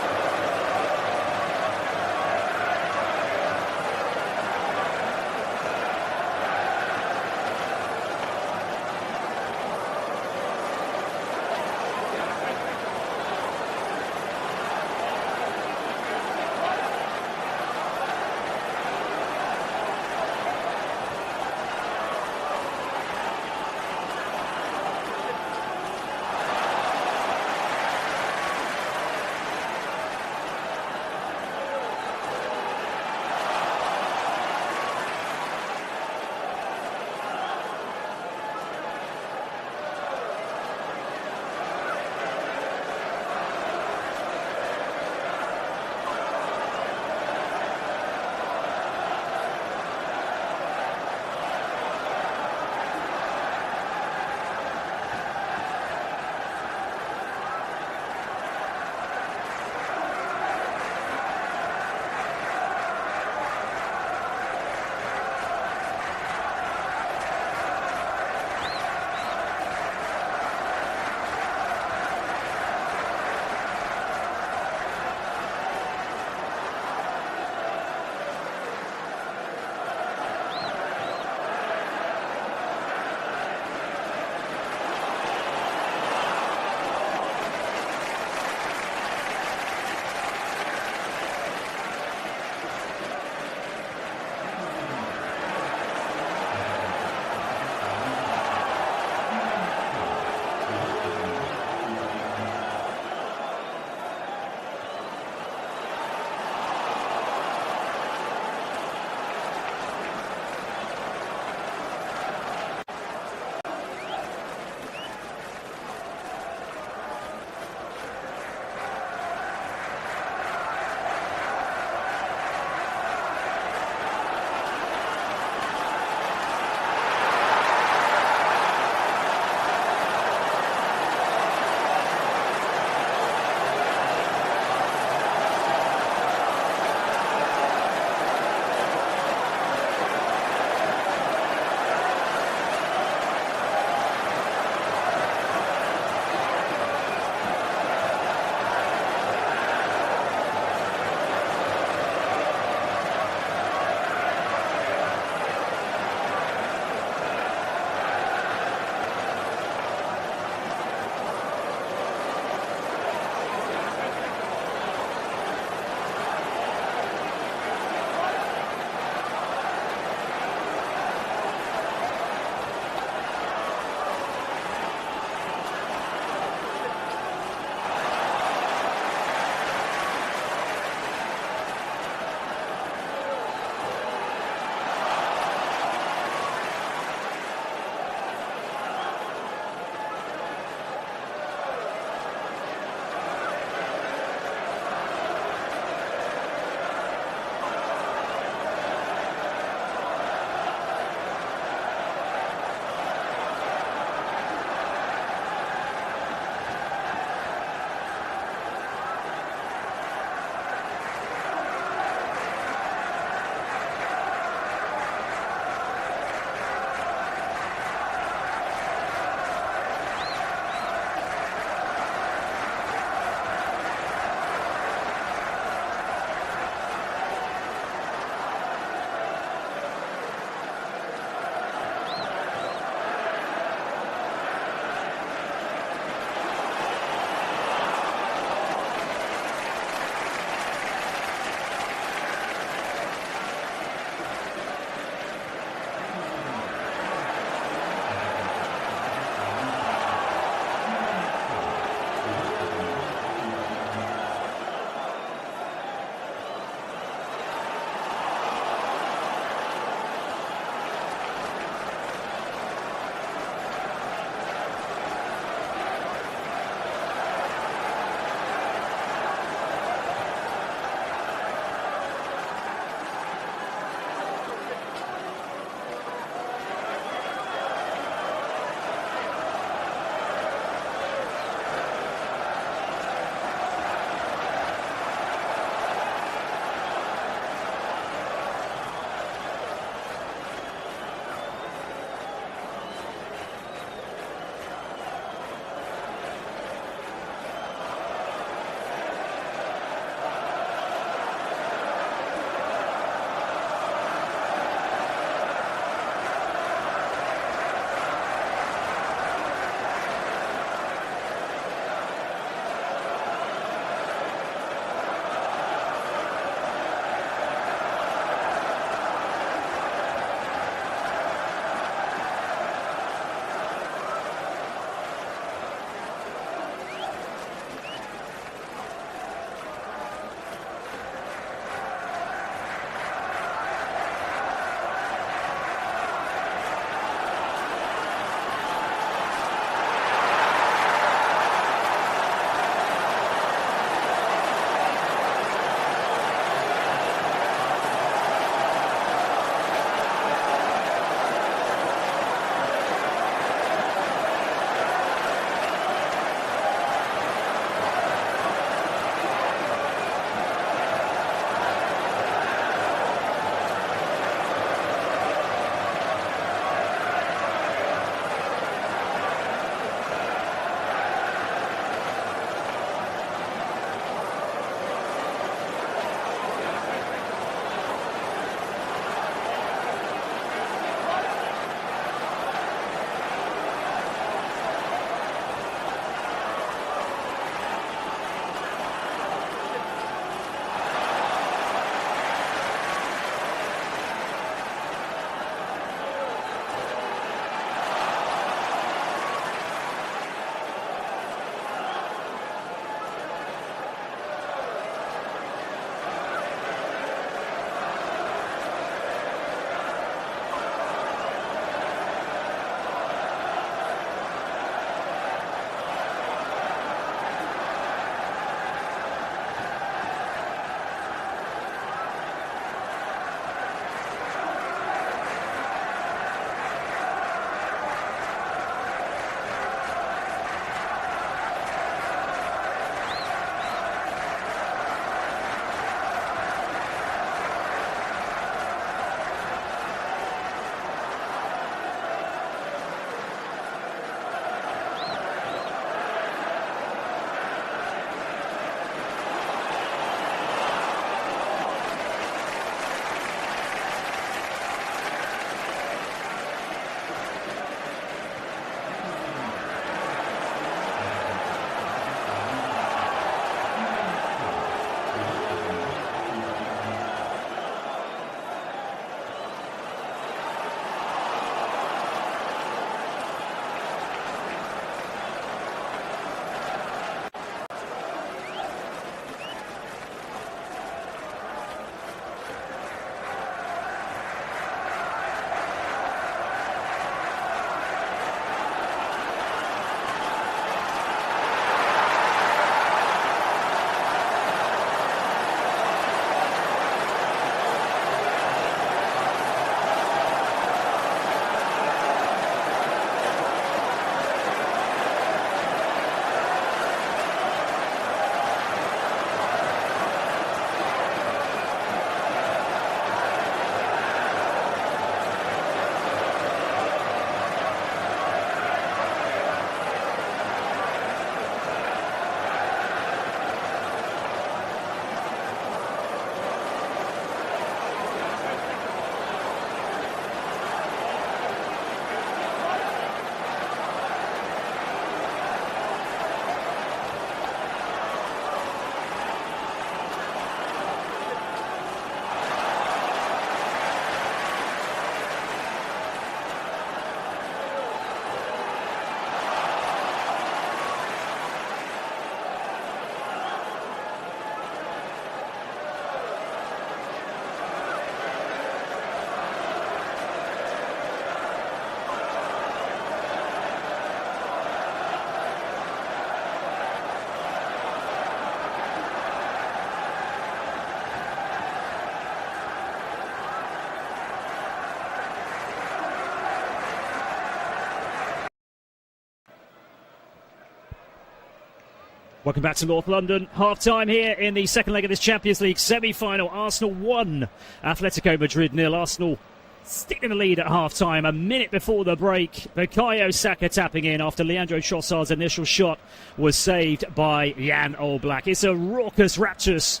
Welcome back to North London. Half-time here in the second leg of this Champions League semi-final. Arsenal 1, Atletico Madrid 0. Arsenal sticking in the lead at half-time. A minute before the break, Bukayo Saka tapping in after Leandro Trossard's initial shot was saved by Jan Oblak. It's a raucous, rapturous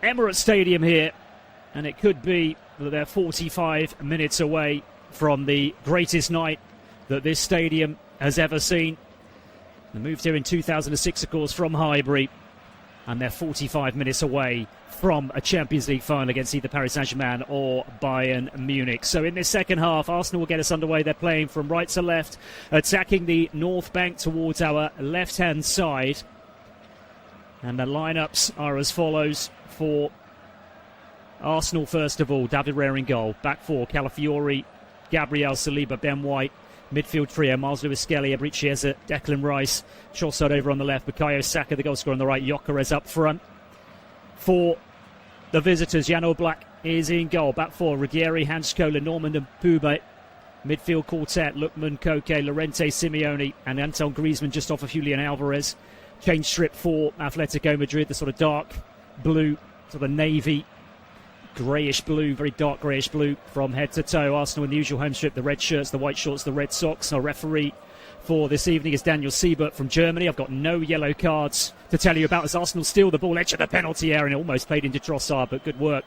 Emirates Stadium here, and it could be that they're 45 minutes away from the greatest night that this stadium has ever seen. They moved here in 2006, of course, from Highbury, and they're 45 minutes away from a Champions League final against either Paris Saint-Germain or Bayern Munich. So in this second half, Arsenal will get us underway. They're playing from right to left, attacking the north bank towards our left-hand side. And the lineups are as follows for Arsenal, first of all. David Raya in goal. Back four, Calafiori, Gabriel, Saliba, Ben White. Midfield trio, Miles Lewis-Skelly, Eberechi Eze, Declan Rice, Trossard over on the left, Bukayo Saka, the goal scorer on the right, Gyökeres up front. For the visitors, Jan Oblak is in goal. Back four, Ruggieri, Hansko, Lenormand and Pube. Midfield quartet, Lookman, Koke, Llorente, Simeone and Antoine Griezmann just off of Julian Alvarez. Change strip for Atletico Madrid, the sort of dark blue, sort of navy, greyish blue, very dark greyish blue from head to toe. Arsenal in the usual home strip, the red shirts, the white shorts, the red socks. Our referee for this evening is Daniel Siebert from Germany. I've got no yellow cards to tell you about as Arsenal steal the ball edge of the penalty area, and it almost played into Trossard, but good work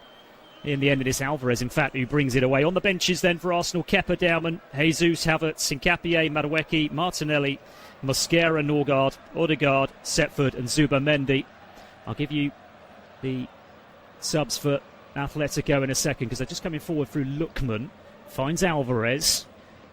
in the end. It is Alvarez, in fact, who brings it away. On the benches then for Arsenal, Kepa, Daumann, Jesus, Havertz, Nkapie, Madueke, Martinelli, Mosquera, Norgard, Odegaard, Setford and Zuba-Mendi. I'll give you the subs for Atletico in a second because they're just coming forward through Lookman. Finds Alvarez.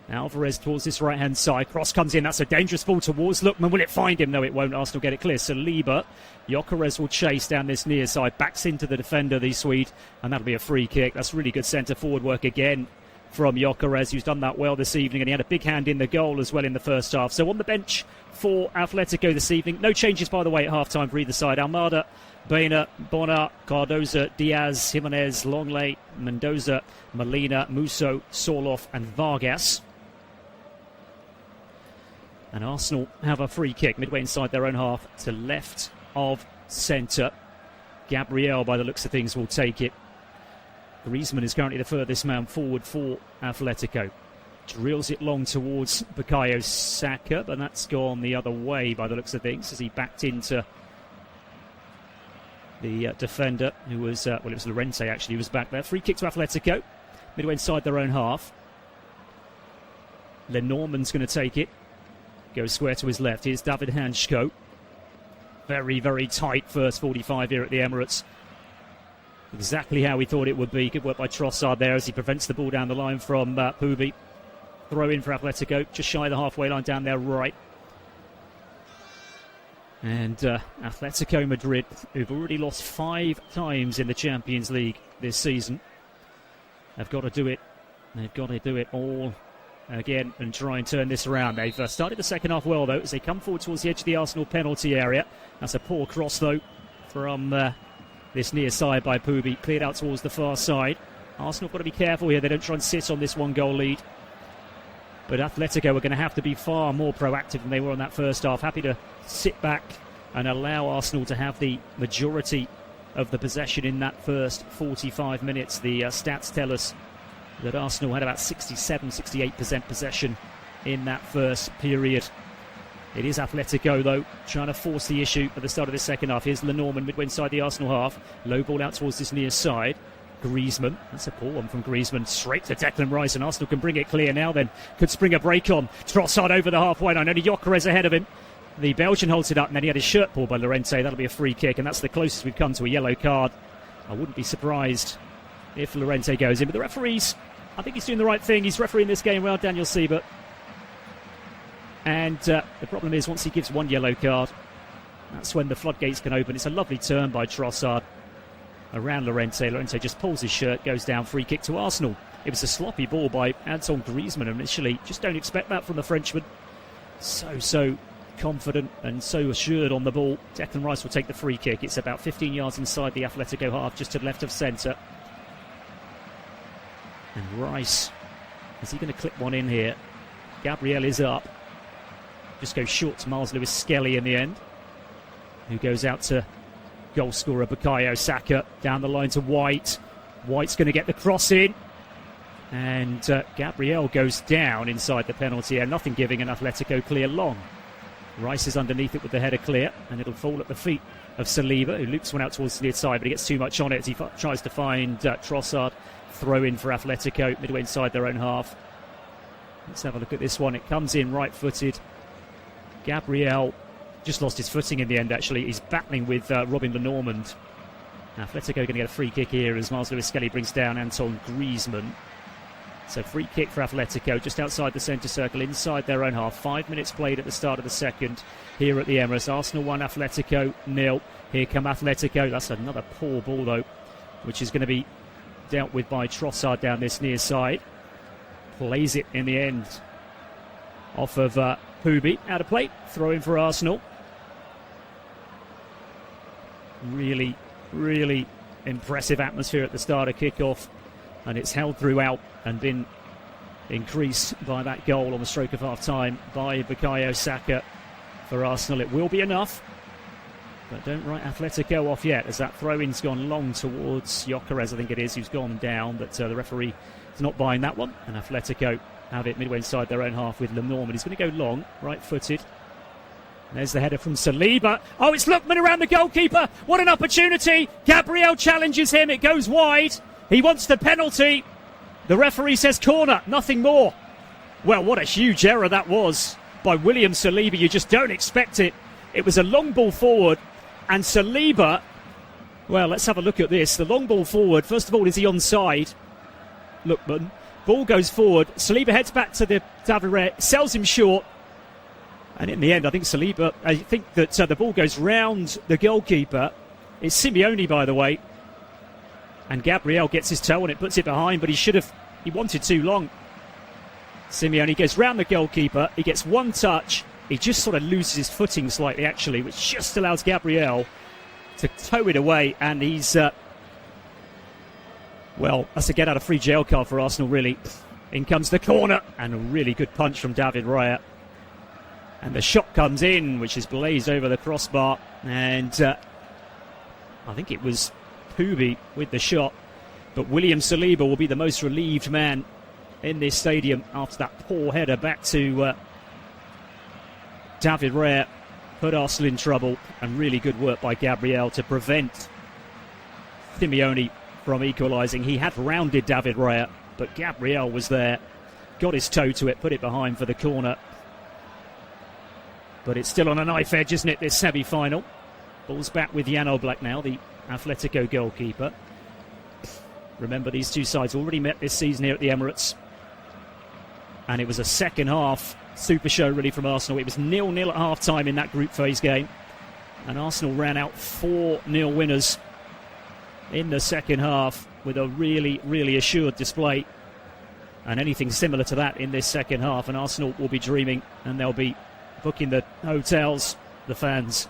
Alvarez towards this right-hand side. Cross comes in. That's a dangerous ball towards Lookman. Will it find him? No, it won't. Arsenal get it clear. Saliba. Gyökeres will chase down this near side. Backs into the defender, the Swede. And that'll be a free kick. That's really good centre-forward work again from Gyökeres, who's done that well this evening. And he had a big hand in the goal as well in the first half. So on the bench for Atletico this evening. No changes, by the way, at half-time for either side. Almada, Baena, Bonner, Cardoza, Diaz, Jimenez, Longley, Mendoza, Molina, Musso, Sorloth and Vargas. And Arsenal have a free kick midway inside their own half to left of centre. Gabriel, by the looks of things, will take it. Griezmann is currently the furthest man forward for Atletico. Drills it long towards Bukayo Saka, but that's gone the other way by the looks of things as he backed into the defender, who was, it was Llorente actually, who was back there. Free kick to Atletico, midway inside their own half. Lenormand's going to take it. Goes square to his left. Here's David Hansko. Very, very tight first 45 here at the Emirates. Exactly how we thought it would be. Good work by Trossard there as he prevents the ball down the line from Pube. Throw in for Atletico, just shy of the halfway line down there right. And Atletico Madrid, who've already lost 5 times in the Champions League this season, have got to do it. They've got to do it all again and try and turn this around. They've started the second half well, though, as they come forward towards the edge of the Arsenal penalty area. That's a poor cross, though, from this near side by Pube. Cleared out towards the far side. Arsenal got to be careful here. They don't try and sit on this one-goal lead. But Atletico are going to have to be far more proactive than they were in that first half. Happy to sit back and allow Arsenal to have the majority of the possession in that first 45 minutes. The stats tell us that Arsenal had about 67-68% possession in that first period. It is Atletico, though, trying to force the issue at the start of the second half. Here's Lenormand midway inside the Arsenal half. Low ball out towards this near side. Griezmann, that's a poor one from Griezmann, straight to Declan Rice, and Arsenal can bring it clear now then. Could spring a break on. Trossard over the halfway line, only Gyökeres ahead of him. The Belgian holds it up, and then he had his shirt pulled by Llorente. That'll be a free kick, and that's the closest we've come to a yellow card. I wouldn't be surprised if Llorente goes in, but the referees, I think he's doing the right thing. He's refereeing this game well, Daniel Siebert. And the problem is, once he gives one yellow card, that's when the floodgates can open. It's a lovely turn by Trossard around Llorente. Llorente just pulls his shirt, goes down, free kick to Arsenal. It was a sloppy ball by Antoine Griezmann initially. Just don't expect that from the Frenchman. So confident and so assured on the ball. Declan Rice will take the free kick. It's about 15 yards inside the Atletico half, just to the left of centre. And Rice, is he going to clip one in here? Gabriel is up. Just goes short to Miles Lewis-Skelly in the end. who goes out to goal scorer Bukayo Saka, down the line to White. White's going to get the cross in, and Gabriel goes down inside the penalty area, nothing giving an Atletico clear long. Rice is underneath it with the header clear, and it'll fall at the feet of Saliba, who loops one out towards the near side, but he gets too much on it as he tries to find Trossard. Throw in for Atletico, midway inside their own half. Let's have a look at this one. It comes in right-footed. Gabriel just lost his footing in the end, actually. He's battling with Robin Lenormand. Atletico going to get a free kick here as Miles Lewis-Skelly brings down Antoine Griezmann. So free kick for Atletico just outside the centre circle, inside their own half. 5 minutes played at the start of the second here at the Emirates. Arsenal 1, Atletico 0. Here come Atletico. That's another poor ball, though, which is going to be dealt with by Trossard down this near side. Plays it in the end off of Pubi. Out of play. Throw in for Arsenal. Really, really impressive atmosphere at the start of kickoff. And it's held throughout and been increased by that goal on the stroke of half-time by Bukayo Saka for Arsenal. It will be enough, but don't write Atletico off yet, as that throw-in's gone long towards Gyökeres, I think it is, who's gone down, but the referee is not buying that one, and Atletico have it midway inside their own half with Lenormand. He's going to go long, right-footed. There's the header from Saliba. Oh, it's Lookman around the goalkeeper. What an opportunity. Gabriel challenges him. It goes wide. He wants the penalty. The referee says corner, nothing more. Well, what a huge error that was by William Saliba. You just don't expect it. It was a long ball forward, and Saliba, well, let's have a look at this. The long ball forward, first of all, is he onside? Lookman. Ball goes forward. Saliba heads back to the David Raya, sells him short. And in the end, I think that the ball goes round the goalkeeper. It's Simeone, by the way. And Gabriel gets his toe on it, puts it behind, but he wanted too long. Simeone goes round the goalkeeper. He gets one touch. He just sort of loses his footing slightly, actually, which just allows Gabriel to toe it away. And he's, well, that's a get out of free jail card for Arsenal, really. In comes the corner, and a really good punch from David Raya. And the shot comes in, which is blazed over the crossbar. And I think it was Pubi with the shot, but William Saliba will be the most relieved man in this stadium after that poor header back to David Raya. Put Arsenal in trouble, and really good work by Gabriel to prevent Simeone from equalising. He had rounded David Raya, but Gabriel was there, got his toe to it, put it behind for the corner. But it's still on a knife edge, isn't it, this semi-final? Ball's back with Jan Oblak now, the Atletico goalkeeper. Remember, these two sides already met this season here at the Emirates, and it was a second half super show really from Arsenal. It was 0-0 at half time in that group phase game, and Arsenal ran out 4-0 winners in the second half with a really, really assured display. And anything similar to that in this second half, and Arsenal will be dreaming, and they'll be booking the hotels, the fans,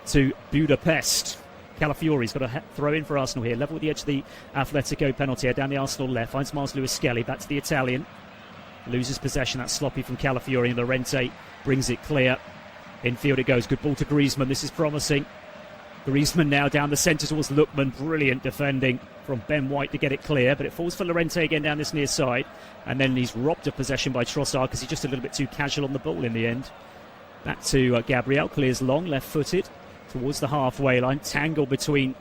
to Budapest. Calafiori's got a throw in for Arsenal here, level with the edge of the Atletico penalty area, down the Arsenal left, finds Miles Lewis-Skelly, back to the Italian, loses possession. That's sloppy from Calafiori, and Llorente brings it clear. Infield it goes, good ball to Griezmann, this is promising. Griezmann now down the centre towards Lookman, brilliant defending from Ben White to get it clear, but it falls for Llorente again down this near side, and then he's robbed of possession by Trossard because he's just a little bit too casual on the ball in the end. Back to Gabriel, clears long, left-footed towards the halfway line, tangle between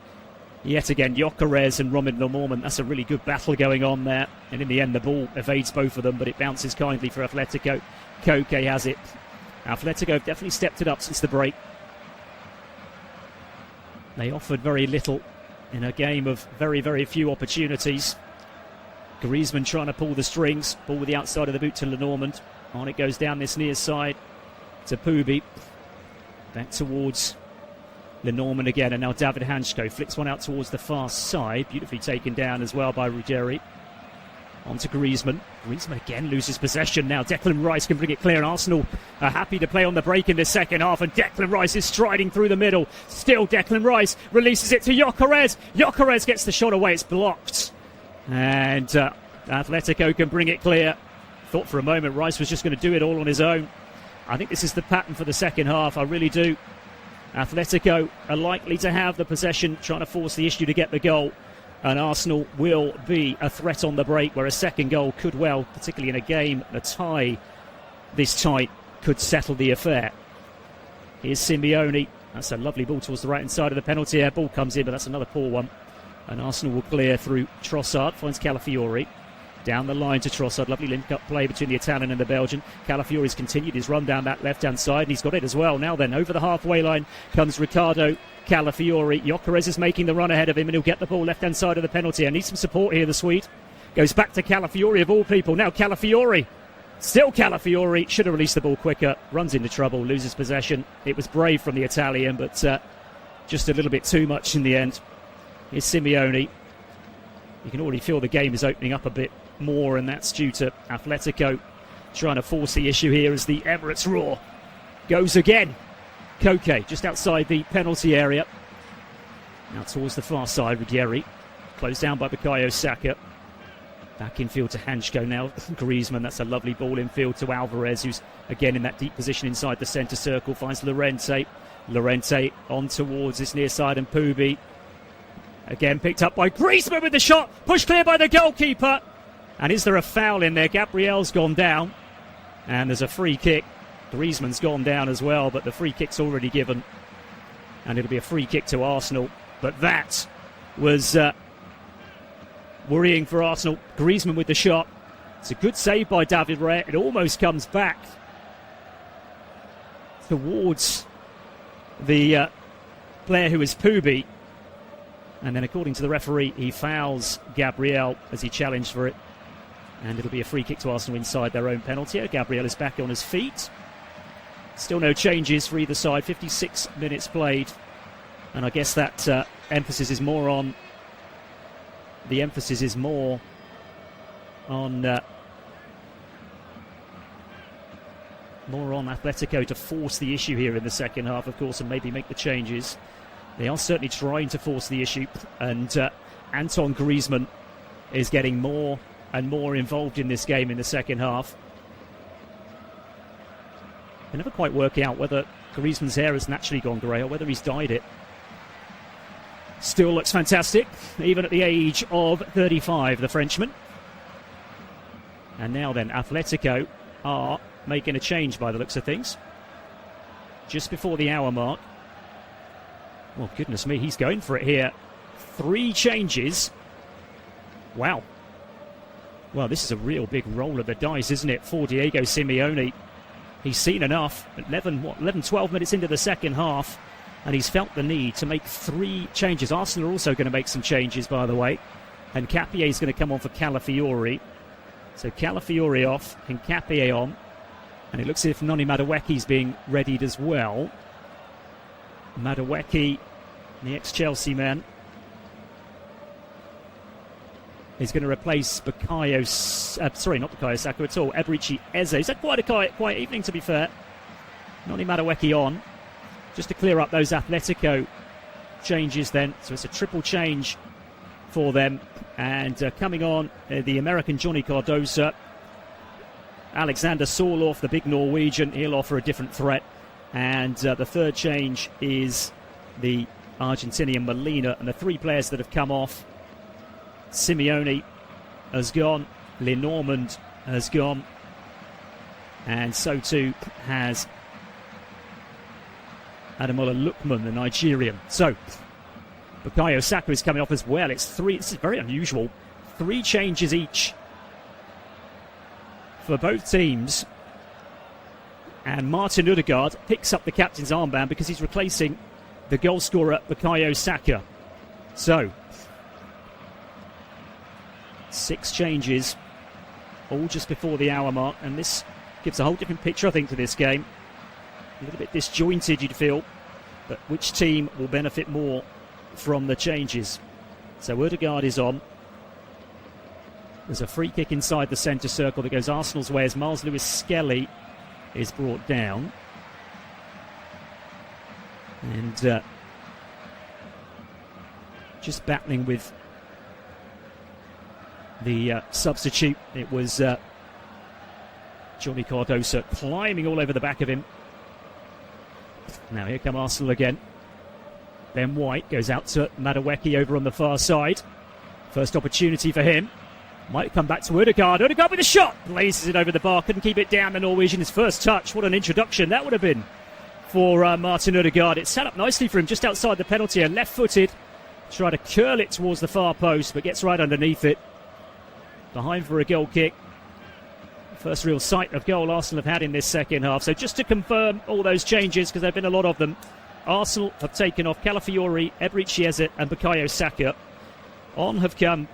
yet again Gyökeres and Robin Lenormand. That's a really good battle going on there, and in the end the ball evades both of them, but it bounces kindly for Atletico. Koke has it. Atletico have definitely stepped it up since the break. They offered very little in a game of very, very few opportunities. Griezmann trying to pull the strings, ball with the outside of the boot to Lenormand. On it goes down this near side to Pubi, back towards Lenormand again, and now David Hanchko flicks one out towards the far side, beautifully taken down as well by Ruggeri. On to Griezmann. Griezmann again loses possession. Now Declan Rice can bring it clear, and Arsenal are happy to play on the break in the second half, and Declan Rice is striding through the middle. Still Declan Rice releases it to Gyökeres. Gyökeres gets the shot away, it's blocked, and Atletico can bring it clear. Thought for a moment Rice was just going to do it all on his own. I think this is the pattern for the second half, I really do. Atletico are likely to have the possession, trying to force the issue to get the goal. And Arsenal will be a threat on the break, where a second goal could well, particularly in a game, a tie this tight, could settle the affair. Here's Simeone. That's a lovely ball towards the right-hand side of the penalty area. Ball comes in, but that's another poor one. And Arsenal will clear through Trossard, finds Calafiori. Down the line to Trossard. Lovely link-up play between the Italian and the Belgian. Calafiori's continued his run down that left-hand side, and he's got it as well. Now then, over the halfway line comes Ricardo Calafiori. Gyökeres is making the run ahead of him, and he'll get the ball left-hand side of the penalty. I need some support here, the Swede. Goes back to Calafiori of all people. Now Calafiori. Still Calafiori. Should have released the ball quicker. Runs into trouble, loses possession. It was brave from the Italian, but just a little bit too much in the end. Here's Simeone. You can already feel the game is opening up a bit more, and that's due to Atletico trying to force the issue here as the Emirates roar goes again. Koke just outside the penalty area. Now towards the far side with Yeri. Closed down by Bukayo Saka. Back infield to Hanchko now. Griezmann, that's a lovely ball infield to Alvarez, who's again in that deep position inside the centre circle. Finds Llorente. Llorente on towards this near side, and Pubi. Again picked up by Griezmann with the shot. Pushed clear by the goalkeeper. And is there a foul in there? Gabriel's gone down. And there's a free kick. Griezmann's gone down as well, but the free kick's already given. And it'll be a free kick to Arsenal. But that was worrying for Arsenal. Griezmann with the shot. It's a good save by David Raya. It almost comes back towards the player who is Pubi. And then according to the referee, he fouls Gabriel as he challenged for it. And it'll be a free kick to Arsenal inside their own penalty area. Gabriel is back on his feet. Still no changes for either side. 56 minutes played. And I guess that emphasis is more on... The emphasis is more on Atletico to force the issue here in the second half, of course, and maybe make the changes. They are certainly trying to force the issue, and Antoine Griezmann is getting more and more involved in this game in the second half. I never quite work out whether Griezmann's hair has naturally gone grey or whether he's dyed it. Still looks fantastic, even at the age of 35, the Frenchman. And now then, Atletico are making a change by the looks of things. Just before the hour mark. Well, goodness me, he's going for it here. 3 changes. Wow. Well, this is a real big roll of the dice, isn't it, for Diego Simeone. He's seen enough. 12 minutes into the second half, and he's felt the need to make 3 changes. Arsenal are also going to make some changes, by the way. And Nketiah is going to come on for Calafiori. So Calafiori off, and Nketiah on. And it looks as if Noni Madueke's being readied as well. Madueke, the ex-Chelsea man, is going to replace Bukayo... sorry, not Bukayo Saka at all. Eberechi Eze. He's had quite a quiet evening, to be fair. Noni Madueke on. Just to clear up those Atletico changes then. So it's a triple change for them. And coming on, the American Johnny Cardoso. Alexander Sorloth, the big Norwegian. He'll offer a different threat. And the third change is the Argentinian Molina. And the 3 players that have come off. Simeone has gone. Lenormand has gone. And so too has Ademola Lookman, the Nigerian. So, Bukayo Saka is coming off as well. It's 3. This is very unusual. 3 changes each for both teams. And Martin Odegaard picks up the captain's armband because he's replacing the goal scorer, Bukayo Saka. So, 6 changes, all just before the hour mark. And this gives a whole different picture, I think, to this game. A little bit disjointed, you'd feel, but which team will benefit more from the changes? So Odegaard is on. There's a free kick inside the centre circle that goes Arsenal's way as Miles Lewis-Skelly is brought down. And just battling with the substitute. It was Johnny Cardoso climbing all over the back of him. Now here come Arsenal again. Ben White goes out to Madueke over on the far side. First opportunity for him. Might come back to Odegaard. Odegaard with a shot. Blazes it over the bar. Couldn't keep it down, the Norwegian. His first touch. What an introduction that would have been for Martin Odegaard. It set up nicely for him just outside the penalty area. Left-footed. Try to curl it towards the far post, but gets right underneath it. Behind for a goal kick. First real sight of goal Arsenal have had in this second half. So just to confirm all those changes, because there have been a lot of them. Arsenal have taken off Calafiori, Eberechi and Bukayo Saka. On have come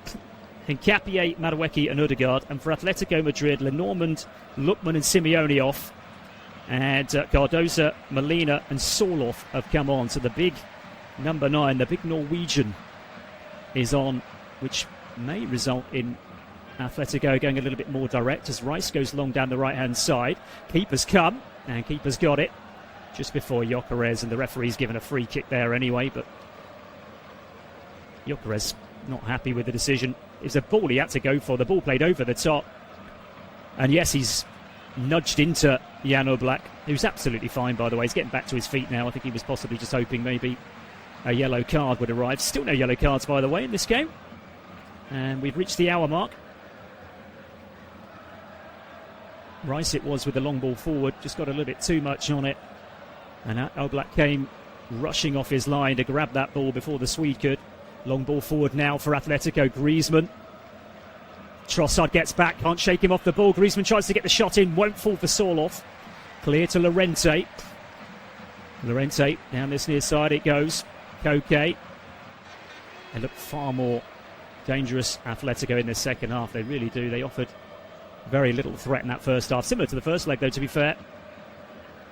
Nkapie, Madueke and Odegaard. And for Atletico Madrid, Lenormand, Lookman and Simeone off. And Cardoza, Molina and Sorloth have come on. So the big number 9, the big Norwegian, is on, which may result in Atletico going a little bit more direct as Rice goes long down the right-hand side. Keeper's come, and keeper's got it just before Gyökeres, and the referee's given a free kick there anyway, but Gyökeres not happy with the decision. It was a ball he had to go for. The ball played over the top, and yes, he's nudged into Jan Oblak, who's absolutely fine, by the way. He's getting back to his feet now. I think he was possibly just hoping maybe a yellow card would arrive. Still no yellow cards, by the way, in this game, and we've reached the hour mark. Rice it was with the long ball forward, just got a little bit too much on it. And Oblak came rushing off his line to grab that ball before the Swede could. Long ball forward now for Atletico. Griezmann. Trossard gets back, can't shake him off the ball. Griezmann tries to get the shot in, won't fall for Sorloth. Clear to Llorente. Llorente down this near side it goes. Koke. They look far more dangerous, Atletico, in this second half. They really do. They offered very little threat in that first half. Similar to the first leg, though, to be fair.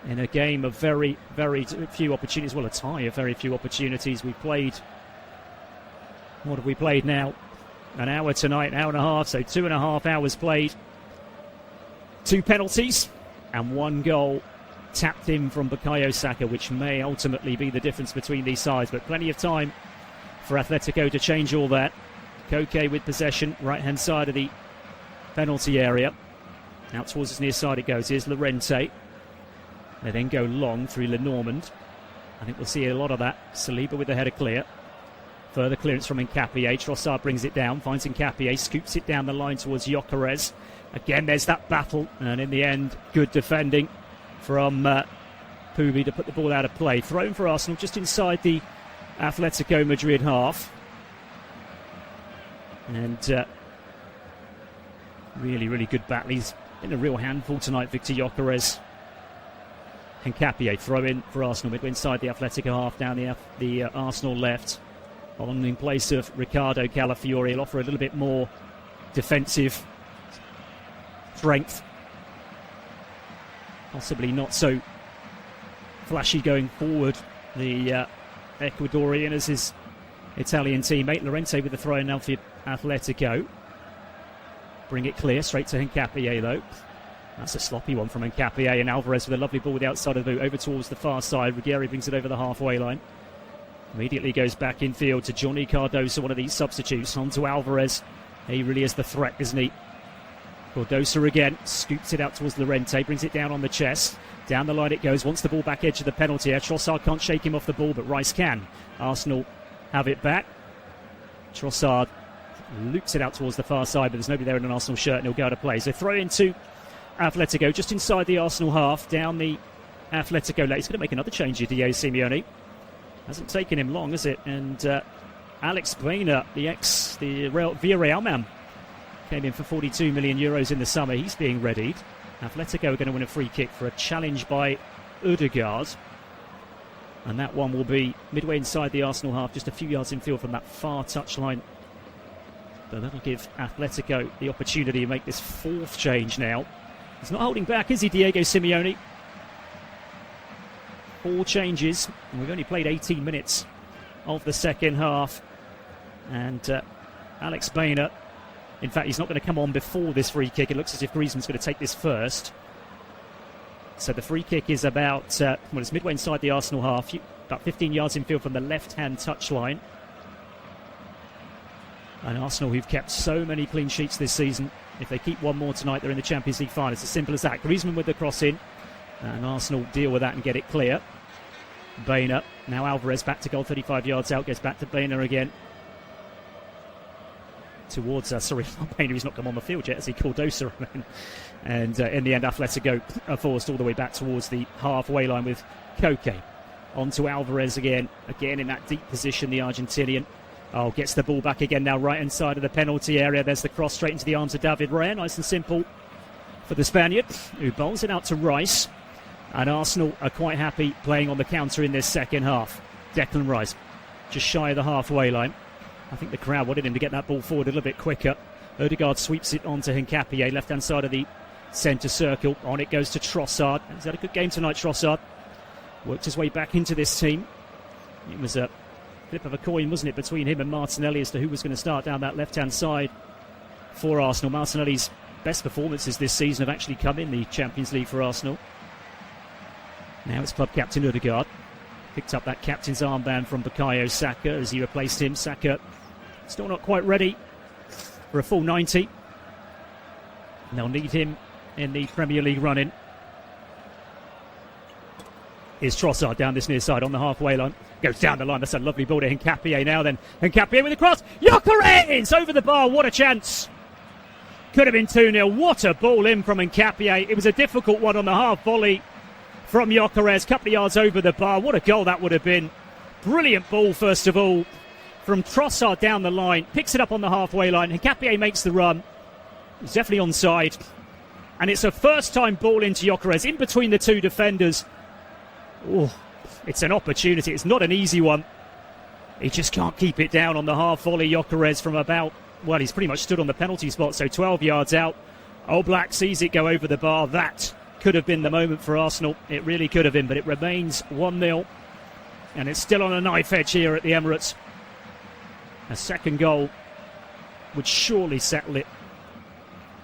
In a game of very, very few opportunities. Well, a tie of very few opportunities. We played... What have we played now? An hour tonight, an hour and a half. So 2.5 hours played. 2 penalties. And 1 goal tapped in from Bukayo Saka, which may ultimately be the difference between these sides. But plenty of time for Atletico to change all that. Koke with possession. Right-hand side of the penalty area. Out towards his near side it goes. Here's Llorente. They then go long through Lenormand. I think we'll see a lot of that. Saliba with the header clear. Further clearance from Nkapie. Trossard brings it down, finds Nkapie, scoops it down the line towards Gyökeres. Again, there's that battle, and in the end, good defending from Pubi to put the ball out of play. Thrown for Arsenal just inside the Atletico Madrid half. And really, really good battle. He's been a real handful tonight, Victor Gyökeres. Nkapie throw in for Arsenal, midway inside the Atletico half, down the Arsenal left. On in place of Ricardo Calafiori. He'll offer a little bit more defensive strength. Possibly not so flashy going forward. The Ecuadorian as his Italian teammate. Llorente with the throw in now for Atletico. Bring it clear, straight to Nkapie though. That's a sloppy one from Nkapie, and Alvarez with a lovely ball with the outside of the boot over towards the far side. Ruggieri brings it over the halfway line. Immediately goes back in field to Johnny Cardoza, one of these substitutes, on to Alvarez. He really is the threat, isn't he? Cardoza again, scoops it out towards Llorente, brings it down on the chest. Down the line it goes, wants the ball back edge of the penalty area. Trossard can't shake him off the ball, but Rice can. Arsenal have it back. Trossard loops it out towards the far side, but there's nobody there in an Arsenal shirt, and he'll go out of play. So throw into Atletico, just inside the Arsenal half, down the Atletico lane. He's going to make another change here, Diego Simeone. Hasn't taken him long, has it? And Alex Baena, the Villarreal man, came in for 42 million euros in the summer. He's being readied. Atletico are going to win a free kick for a challenge by Odegaard. And that one will be midway inside the Arsenal half, just a few yards infield from that far touchline. But that'll give Atletico the opportunity to make this 4th change now. He's not holding back, is he, Diego Simeone? 4 changes, and we've only played 18 minutes of the second half. And Alex Baena, in fact, he's not going to come on before this free kick. It looks as if Griezmann's going to take this first. So the free kick is about, it's midway inside the Arsenal half, about 15 yards infield from the left-hand touchline. And Arsenal, who've kept so many clean sheets this season, if they keep one more tonight, they're in the Champions League final. It's as simple as that. Griezmann with the cross in. And Arsenal deal with that and get it clear. Bainer. Now Alvarez back to goal, 35 yards out, goes back to Bainer again. Towards, sorry, not Bainer, he's not come on the field yet, as he Cardoso. And in the end, Atletico are forced all the way back towards the halfway line with Koke. On to Alvarez again in that deep position, the Argentinian. Oh, gets the ball back again now, right-hand side of the penalty area. There's the cross straight into the arms of David Raya. Nice and simple for the Spaniard, who bowls it out to Rice. And Arsenal are quite happy playing on the counter in this second half. Declan Rice, just shy of the halfway line. I think the crowd wanted him to get that ball forward a little bit quicker. Odegaard sweeps it onto Hincapié, left-hand side of the centre circle. On it goes to Trossard. He's had a good game tonight, Trossard. Worked his way back into this team. It was a flip of a coin, wasn't it, between him and Martinelli as to who was going to start down that left-hand side for Arsenal. Martinelli's best performances this season have actually come in the Champions League for Arsenal. Now it's club captain Odegaard. Picked up that captain's armband from Bukayo Saka as he replaced him. Saka still not quite ready for a full 90. And they'll need him in the Premier League run-in. Here's Trossard down this near side on the halfway line. Goes down the line. That's a lovely ball to Hincapié now then. Hincapié with a cross. Gyökeres over the bar. What a chance. Could have been 2-0. What a ball in from Hincapié. It was a difficult one on the half volley from Gyökeres. Couple of yards over the bar. What a goal that would have been. Brilliant ball, first of all, from Trossard down the line. Picks it up on the halfway line. Hincapié makes the run. He's definitely onside. And it's a first-time ball into Gyökeres in between the two defenders. Oh, it's an opportunity. It's not an easy one. He just can't keep it down on the half volley. Gyökeres from about, well, he's pretty much stood on the penalty spot, so 12 yards out. Oblak sees it go over the bar. That could have been the moment for Arsenal. It really could have been, but it remains 1-0. And it's still on a knife edge here at the Emirates. A second goal would surely settle it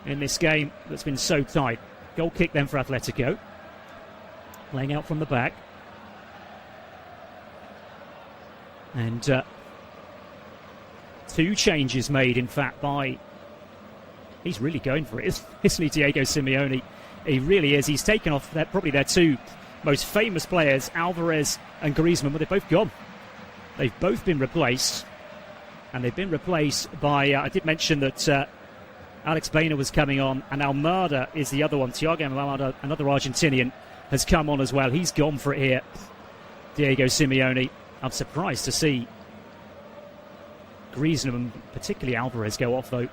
in this game that's been so tight. Goal kick then for Atletico. Playing out from the back. And two changes made, in fact, by... He's really going for it, isn't he, Diego Simeone? He really is. He's taken off probably their two most famous players, Alvarez and Griezmann. Well, they've both gone. They've both been replaced. And they've been replaced by... I did mention that Alex Bainer was coming on, and Almada is the other one. Thiago Almada, another Argentinian, has come on as well. He's gone for it here, Diego Simeone. I'm surprised to see Griezmann and particularly Alvarez go off, though.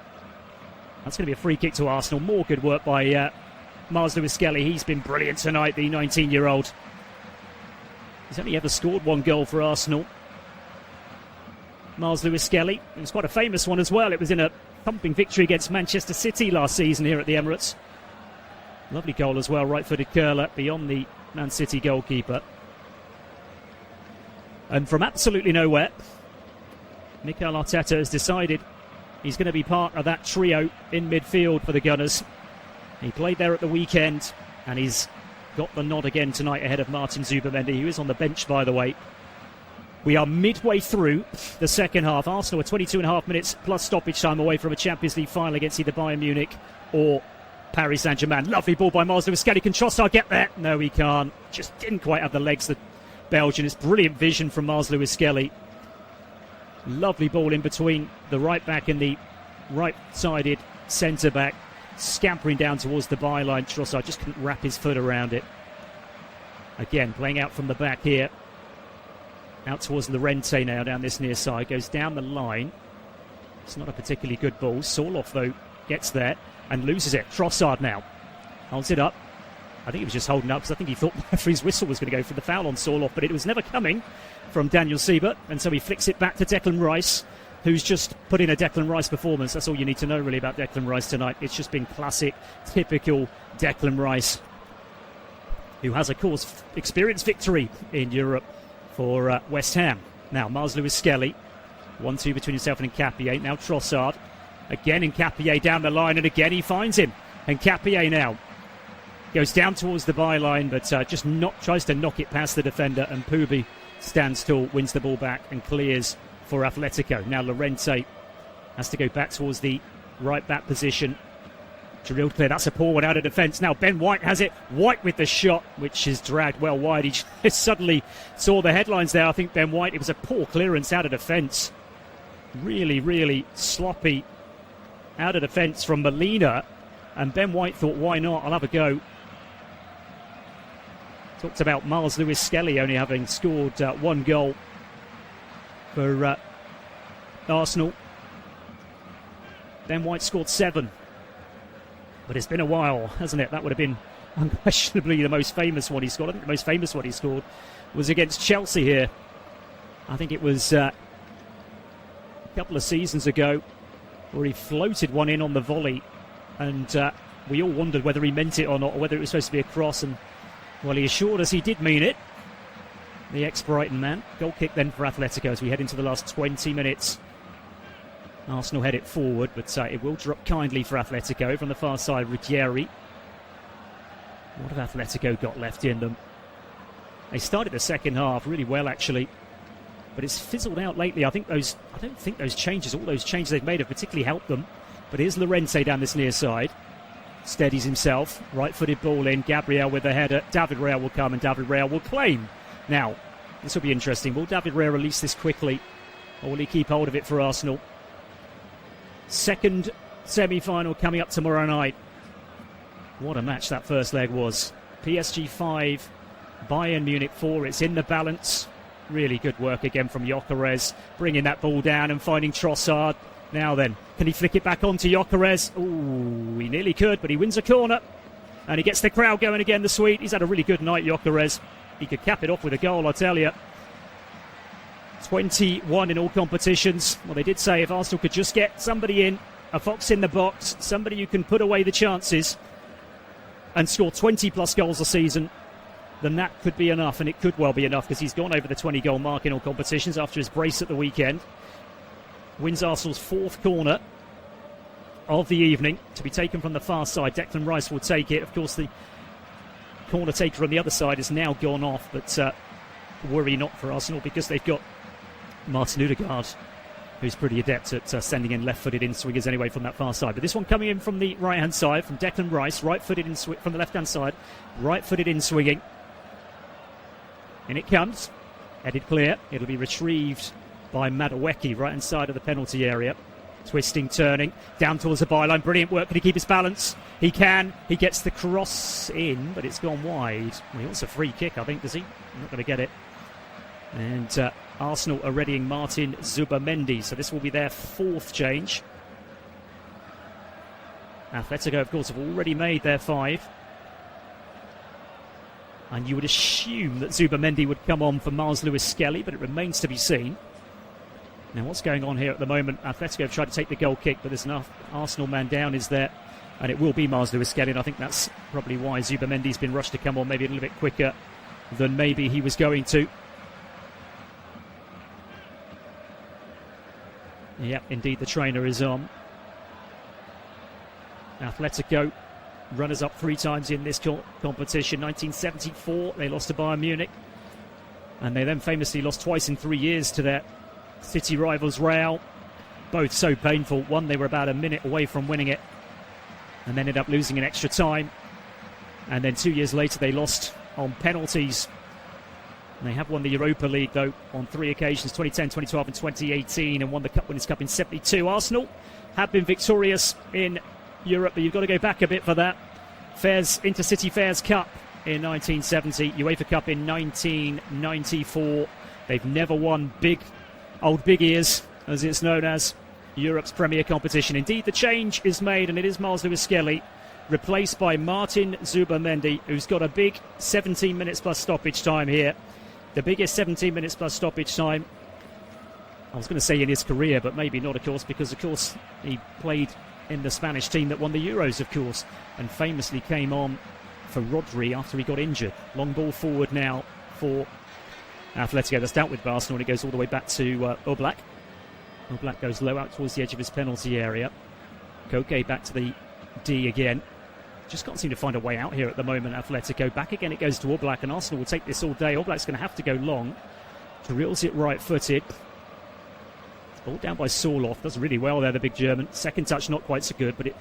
That's going to be a free kick to Arsenal. More good work by Mars Lewis-Skelly. He's been brilliant tonight, the 19-year-old. He's only ever scored one goal for Arsenal. Mars Lewis-Skelly. It was quite a famous one as well. It was in a thumping victory against Manchester City last season here at the Emirates. Lovely goal as well, right-footed curler beyond the Man City goalkeeper. And from absolutely nowhere, Mikel Arteta has decided he's going to be part of that trio in midfield for the Gunners. He played there at the weekend, and he's got the nod again tonight ahead of Martin Zubimendi, who is on the bench, by the way. We are midway through the second half. Arsenal are 22.5 minutes plus stoppage time away from a Champions League final against either Bayern Munich or Paris Saint-Germain. Lovely ball by Mars Lewis-Skelly. Can Trossard get there? No, he can't. Just didn't quite have the legs, the Belgian. It's brilliant vision from Mars Lewis-Skelly. Lovely ball in between the right back and the right-sided centre-back. Scampering down towards the byline. Trossard just couldn't wrap his foot around it. Again, playing out from the back here. Out towards Llorente now down this near side. Goes down the line. It's not a particularly good ball. Sorloth, though, gets there and loses it. Trossard now holds it up. I think he was just holding up because I think he thought the referee's whistle was going to go for the foul on Sorloth, but it was never coming from Daniel Siebert, and so he flicks it back to Declan Rice, who's just put in a Declan Rice performance. That's all you need to know really about Declan Rice tonight. It's just been classic, typical Declan Rice, who has, of course, experienced victory in Europe for West Ham. Now, Mars Lewis-Skelly, 1-2 between himself and Hincapié. Now Trossard. Again, Hincapié down the line, and again he finds him. Hincapié now goes down towards the byline, but tries to knock it past the defender, and Pubi stands tall, wins the ball back, and clears for Atletico. Now Llorente has to go back towards the right back position. Drilled clear, that's a poor one out of defence. Now Ben White has it. White with the shot, which is dragged well wide. He just suddenly saw the headlines there. I think Ben White, it was a poor clearance out of defence. Really, really sloppy out of defence from Molina. And Ben White thought, why not? I'll have a go. Talked about Miles Lewis-Skelly only having scored one goal for Arsenal. Ben White scored 7. But it's been a while, hasn't it? That would have been unquestionably the most famous one he scored. I think the most famous one he scored was against Chelsea here. I think it was a couple of seasons ago where he floated one in on the volley. And we all wondered whether he meant it or not, or whether it was supposed to be a cross. And, well, he assured us he did mean it. The ex-Brighton man. Goal kick then for Atletico as we head into the last 20 minutes. Arsenal head it forward, but it will drop kindly for Atletico. Over on the far side, Ruggieri. What have Atletico got left in them? They started the second half really well, actually, but it's fizzled out lately. I don't think those changes, all those changes they've made, have particularly helped them. But here's Llorente down this near side. Steadies himself. Right-footed ball in. Gabriel with the header. David Raya will come and David Raya will claim. Now, this will be interesting. Will David Raya release this quickly, or will he keep hold of it for Arsenal? Second semi-final coming up tomorrow night. What a match that first leg was. PSG 5, Bayern Munich 4. It's in the balance. Really good work again from Gyökeres, bringing that ball down and finding Trossard. Now then, can he flick it back onto Gyökeres? Ooh, he nearly could, but he wins a corner. And he gets the crowd going again, the Swede. He's had a really good night, Gyökeres. He could cap it off with a goal, I tell you. 21 in all competitions. Well, they did say if Arsenal could just get somebody in, a fox in the box, somebody who can put away the chances and score 20 plus goals a season, then that could be enough, and it could well be enough because he's gone over the 20 goal mark in all competitions after his brace at the weekend. Wins Arsenal's 4th corner of the evening to be taken from the far side. Declan Rice will take it. Of course, the corner taker on the other side has now gone off, but worry not for Arsenal because they've got Martin Odegaard, who's pretty adept at sending in left-footed in-swingers anyway from that far side. But this one coming in from the right-hand side, from Declan Rice, right-footed in from the left-hand side, right-footed in-swinging. In it comes, headed clear. It'll be retrieved by Madueke, right-hand side of the penalty area. Twisting, turning, down towards the byline. Brilliant work. Can he keep his balance? He can. He gets the cross in, but it's gone wide. Well, he wants a free kick, I think, does he? Not going to get it. And Arsenal are readying Martin Zubamendi, so this will be their 4th change. Atletico, of course, have already made their 5. And you would assume that Zubamendi would come on for Miles Lewis-Skelly, but it remains to be seen. Now, what's going on here at the moment? Atletico have tried to take the goal kick, but there's enough. Arsenal man down is there, and it will be Miles Lewis-Skelly, and I think that's probably why Zubamendi's been rushed to come on maybe a little bit quicker than maybe he was going to. Yep, indeed, the trainer is on. Atletico, runners up 3 times in this competition. 1974, they lost to Bayern Munich. And they then famously lost twice in 3 years to their city rivals Real. Both so painful. One, they were about a minute away from winning it and ended up losing in extra time. And then 2 years later, they lost on penalties. And they have won the Europa League, though, on 3 occasions, 2010, 2012 and 2018, and won the Cup Winners' Cup in 72. Arsenal have been victorious in Europe, but you've got to go back a bit for that. Intercity Fairs Cup in 1970, UEFA Cup in 1994. They've never won Old Big Ears, as it's known as, Europe's premier competition. Indeed, the change is made, and it is Miles Lewis-Skelly, replaced by Martin Zubamendi, who's got a big 17 minutes plus stoppage time here. The biggest 17 minutes plus stoppage time, I was going to say in his career, but maybe not, of course, because, of course, he played in the Spanish team that won the Euros, of course, and famously came on for Rodri after he got injured. Long ball forward now for Atletico. That's dealt with by Arsenal, and it goes all the way back to Oblak. Oblak goes low out towards the edge of his penalty area. Koke back to the D again. Just can't seem to find a way out here at the moment, Atletico. Back again it goes to Oblak, and Arsenal will take this all day. Oblak's going to have to go long. Drills it right-footed. Ball down by Sorloth. Does really well there, the big German. Second touch not quite so good, but it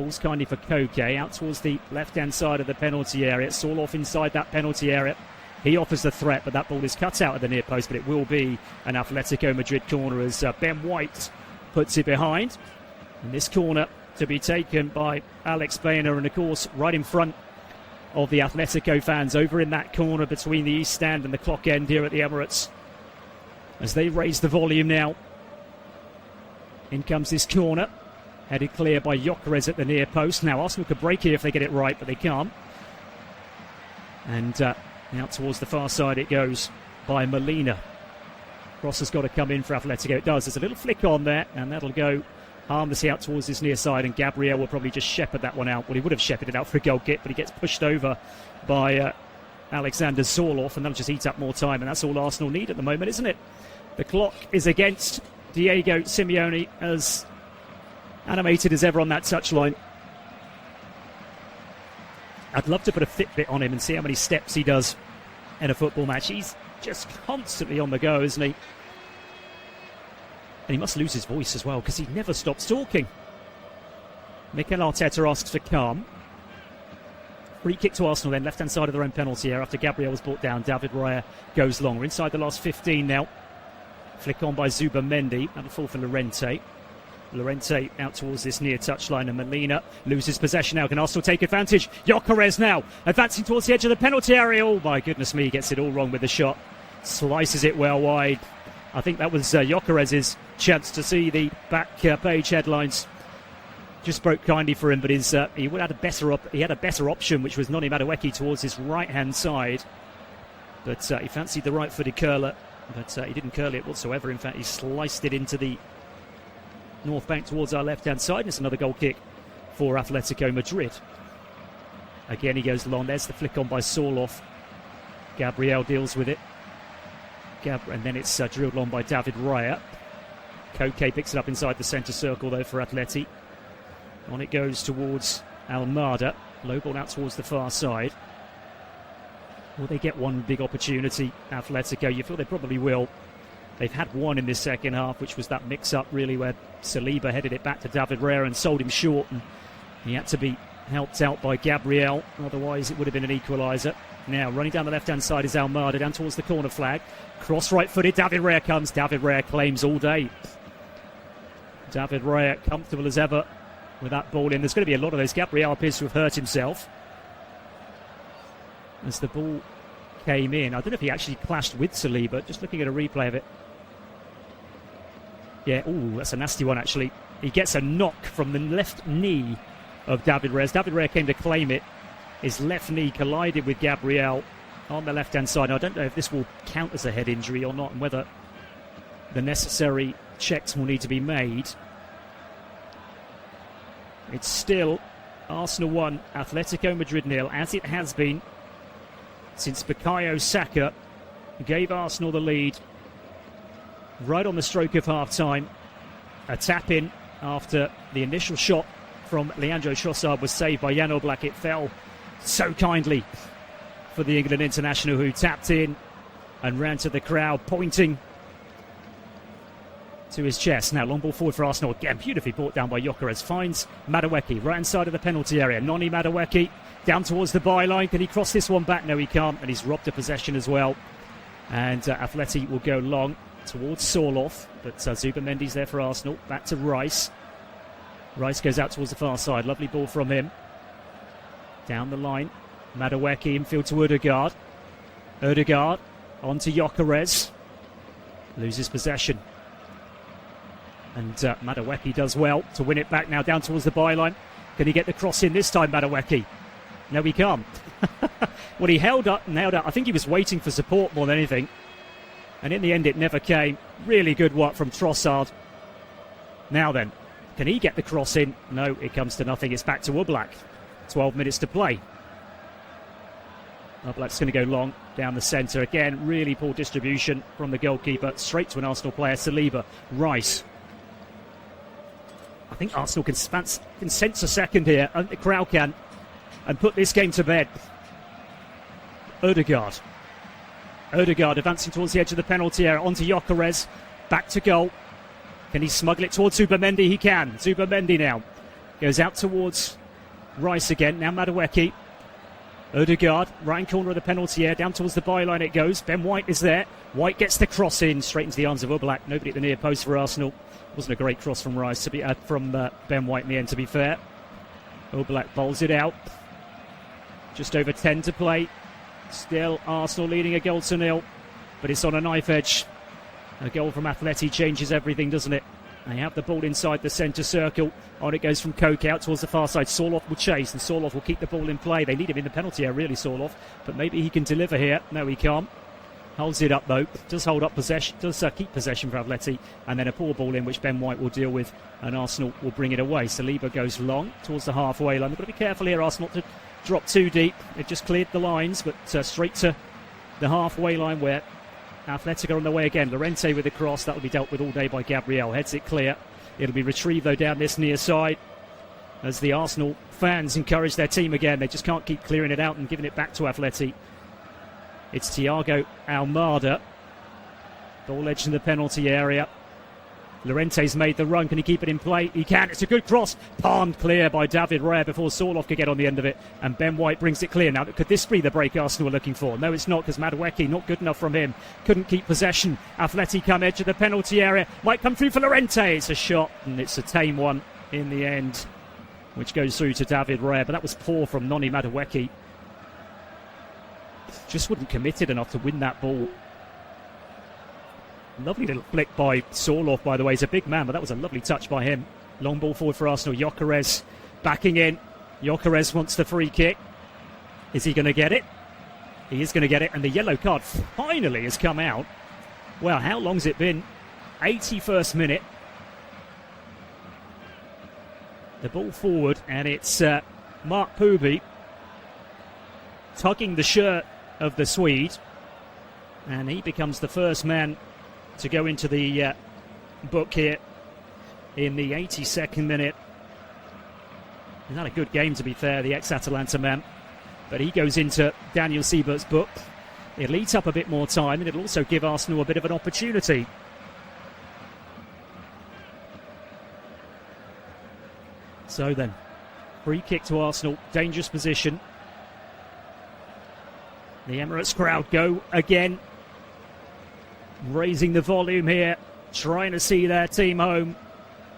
Ball's kindly for Koke out towards the left-hand side of the penalty area. It's all off inside that penalty area. He offers the threat, but that ball is cut out at the near post, but it will be an Atletico Madrid corner as Ben White puts it behind. And this corner to be taken by Alex Baena, and of course right in front of the Atletico fans over in that corner between the East Stand and the clock end here at the Emirates. As they raise the volume now. In comes this corner. Headed clear by Gyökeres at the near post. Now Arsenal could break here if they get it right, but they can't. And out towards the far side it goes by Molina. Cross has got to come in for Atletico. It does. There's a little flick on there, and that'll go harmlessly out towards this near side, and Gabriel will probably just shepherd that one out. Well, he would have shepherded it out for a goal kick, but he gets pushed over by Alexander Zorloff, and that'll just eat up more time, and that's all Arsenal need at the moment, isn't it? The clock is against Diego Simeone, as animated as ever on that touchline. I'd love to put a Fitbit on him and see how many steps he does in a football match. He's just constantly on the go, isn't he? And he must lose his voice as well, because he never stops talking. Mikel Arteta asks for calm. Free kick to Arsenal then, left-hand side of their own penalty area after Gabriel was brought down. David Raya goes long. We're inside the last 15 now. Flick on by Zubimendi. That'll fall for Llorente. Llorente out towards this near touchline, and Molina loses possession now. Can Arsenal take advantage? Gyökeres now advancing towards the edge of the penalty area. Oh my goodness me, he gets it all wrong with the shot. Slices it well wide. I think that was Gyökeres' chance to see the back page headlines. Just broke kindly for him, but he had a better option, which was Noni Madueke towards his right-hand side. But he fancied the right-footed curler, but he didn't curl it whatsoever. In fact, he sliced it into the north bank towards our left-hand side. And it's another goal kick for Atletico Madrid. Again, he goes long. There's the flick on by Zorloff. Gabriel deals with it. And then it's drilled on by David Raya. Koke picks it up inside the centre circle, though, for Atleti. On it goes towards Almada. Low ball out towards the far side. Will they get one big opportunity, Atletico? You feel they probably will. They've had one in this second half, which was that mix-up, really, where Saliba headed it back to David Raya and sold him short. And he had to be helped out by Gabriel. Otherwise, it would have been an equaliser. Now, running down the left-hand side is Almada, down towards the corner flag. Cross right-footed, David Raya comes. David Raya claims all day. David Raya comfortable as ever with that ball in. There's going to be a lot of those. Gabriel appears to have hurt himself as the ball came in. I don't know if he actually clashed with Saliba. Just looking at a replay of it. Yeah, ooh, that's a nasty one, actually. He gets a knock from the left knee of David Raya. David Raya came to claim it. His left knee collided with Gabriel on the left-hand side. Now, I don't know if this will count as a head injury or not, and whether the necessary checks will need to be made. It's still Arsenal 1, Atletico Madrid 0, as it has been since Bukayo Saka gave Arsenal the lead right on the stroke of half-time. A tap-in after the initial shot from Leandro Trossard was saved by Jan Oblak. It fell so kindly for the England international, who tapped in and ran to the crowd, pointing to his chest. Now long ball forward for Arsenal, again beautifully brought down by Gyökeres. Finds Madueke right inside of the penalty area. Noni Madueke down towards the byline. Can he cross this one back? No, he can't, and he's robbed a possession as well. And Atleti will go long towards Zorloff, but Zubimendi's there for Arsenal. Back to Rice. Rice goes out towards the far side. Lovely ball from him. Down the line, Madueke infield to Ødegaard. Ødegaard on to Gyökeres. Loses possession. And Madueke does well to win it back now down towards the byline. Can he get the cross in this time, Madueke? No, he can't. Well, he held up. I think he was waiting for support more than anything. And in the end, it never came. Really good work from Trossard. Now then, can he get the cross in? No, it comes to nothing. It's back to Oblak. 12 minutes to play. Oblak's going to go long down the centre. Again, really poor distribution from the goalkeeper. Straight to an Arsenal player, Saliba. Rice. I think Arsenal can sense a second here, and the crowd can, and put this game to bed. Ødegaard. Ødegaard advancing towards the edge of the penalty area, onto Gyökeres. Back to goal. Can he smuggle it towards Zubimendi? He can. Zubimendi now. Goes out towards Rice again. Now Madueke. Odegaard, right corner of the penalty area, down towards the byline it goes. Ben White is there. White gets the cross in, straight into the arms of Oblak. Nobody at the near post for Arsenal. Wasn't a great cross from Rice, from Ben White in the end, to be fair. Oblak bowls it out. Just over 10 to play. Still Arsenal leading a goal to nil, but it's on a knife edge. A goal from Atleti changes everything, doesn't it? They have the ball inside the centre circle. On it goes from Koke out towards the far side. Sorloth will chase, and Sorloth will keep the ball in play. They need him in the penalty area, really, Sorloth. But maybe he can deliver here. No, he can't. Holds it up, though. Does hold up possession. Does keep possession for Atleti. And then a poor ball in, which Ben White will deal with. And Arsenal will bring it away. Saliba goes long towards the halfway line. They've got to be careful here, Arsenal, not to drop too deep. They've just cleared the lines, but straight to the halfway line where Atletico are on their way again. Llorente with the cross. That will be dealt with all day by Gabriel. Heads it clear. It'll be retrieved, though, down this near side as the Arsenal fans encourage their team again. They just can't keep clearing it out and giving it back to Atleti. It's Thiago Almada. Ball edge in the penalty area. Llorente's made the run. Can he keep it in play? He can. It's a good cross. Palmed clear by David Raya before Sorloth could get on the end of it. And Ben White brings it clear. Now, could this be the break Arsenal were looking for? No, it's not, because Madueke, not good enough from him. Couldn't keep possession. Atleti come edge of the penalty area. Might come through for Llorente. It's a shot, and it's a tame one in the end, which goes through to David Raya. But that was poor from Noni Madueke. Just wasn't committed enough to win that ball. Lovely little flick by Sorloth, by the way. He's a big man, but that was a lovely touch by him. Long ball forward for Arsenal. Gyökeres backing in. Gyökeres wants the free kick. Is he going to get it? He is going to get it, and the yellow card finally has come out. Well, how long's it been? 81st minute. The ball forward, and it's Mark Pubi tugging the shirt of the Swede, and he becomes the first man to go into the book here in the 82nd minute. He's had a good game, to be fair, the ex-Atalanta man, but he goes into Daniel Siebert's book. It'll eat up a bit more time, and it'll also give Arsenal a bit of an opportunity. So then, free kick to Arsenal, dangerous position. The Emirates crowd go again, raising the volume here, trying to see their team home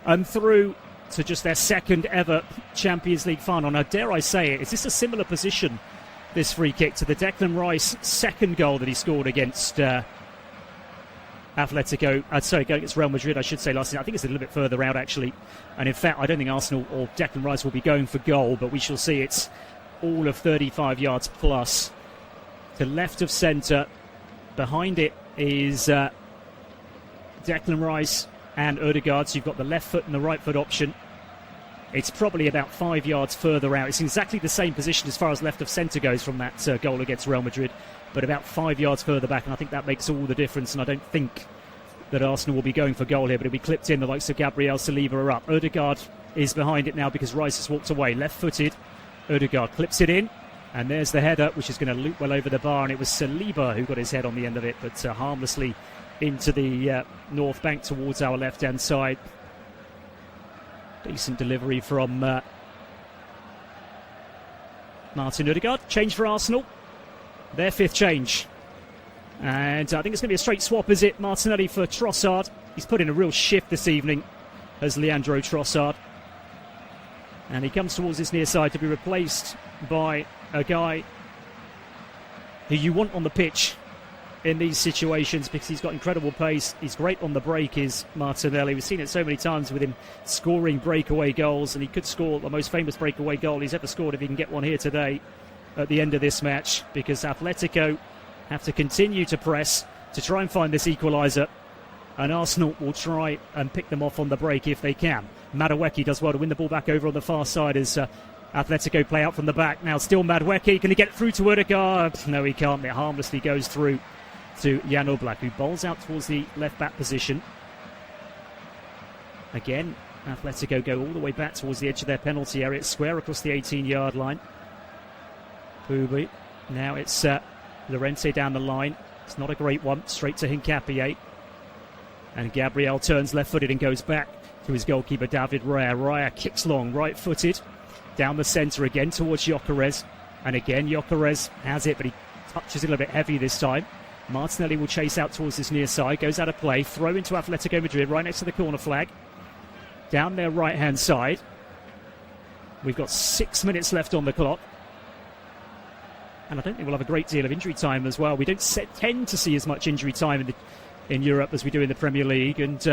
and through to just their second ever Champions League final. Now, dare I say it, is this a similar position, this free kick, to the Declan Rice second goal that he scored against against Real Madrid, I should say, last season? I think it's a little bit further out, actually. And in fact, I don't think Arsenal or Declan Rice will be going for goal, but we shall see. It's all of 35 yards plus to left of centre. Behind it is Declan Rice and Odegaard, so you've got the left foot and the right foot option. It's probably about 5 yards further out. It's exactly the same position as far as left of centre goes from that goal against Real Madrid, but about 5 yards further back, and I think that makes all the difference. And I don't think that Arsenal will be going for goal here, but it'll be clipped in. The likes of Gabriel, Saliba are up. Odegaard is behind it now because Rice has walked away. Left-footed, Odegaard clips it in, and there's the header, which is going to loop well over the bar, and it was Saliba who got his head on the end of it, but harmlessly into the north bank towards our left-hand side. Decent delivery from Martin Odegaard. Change for Arsenal. Their fifth change. And I think it's going to be a straight swap, is it? Martinelli for Trossard. He's put in a real shift this evening as Leandro Trossard. And he comes towards this near side to be replaced by a guy who you want on the pitch in these situations because he's got incredible pace. He's great on the break, is Martinelli. We've seen it so many times with him scoring breakaway goals, and he could score the most famous breakaway goal he's ever scored if he can get one here today at the end of this match, because Atletico have to continue to press to try and find this equaliser, and Arsenal will try and pick them off on the break if they can. Madueke does well to win the ball back over on the far side as Atletico play out from the back. Now still Madueke. Can he get it through to Odegaard? No, he can't. It harmlessly goes through to Jan Oblak, who bowls out towards the left-back position. Again, Atletico go all the way back towards the edge of their penalty area. It's square across the 18-yard line. Pubi. Now it's Llorente down the line. It's not a great one. Straight to Hincapié. And Gabriel turns left-footed and goes back to his goalkeeper, David Raya. Raya kicks long, right-footed, down the centre again towards Gyökeres. And again, Gyökeres has it, but he touches it a little bit heavy this time. Martinelli will chase out towards this near side, goes out of play, throw into Atletico Madrid, right next to the corner flag. Down their right-hand side. We've got 6 minutes left on the clock. And I don't think we'll have a great deal of injury time as well. We don't tend to see as much injury time in Europe as we do in the Premier League. And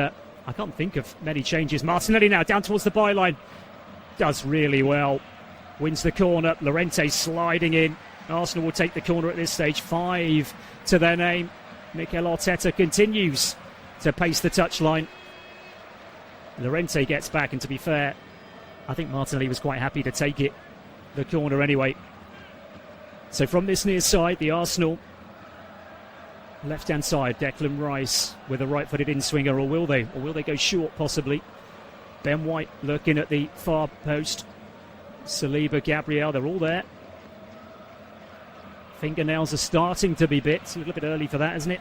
I can't think of many changes. Martinelli now down towards the byline. Does really well. Wins the corner. Llorente sliding in. Arsenal will take the corner at this stage. 5 to their name. Mikel Arteta continues to pace the touchline. Llorente gets back, and to be fair, I think Martinelli was quite happy to take it, the corner anyway. So from this near side, the Arsenal left-hand side, Declan Rice with a right-footed in-swinger, or will they? Or will they go short, possibly? Ben White looking at the far post. Saliba, Gabriel, they're all there. Fingernails are starting to be bit. It's a little bit early for that, isn't it?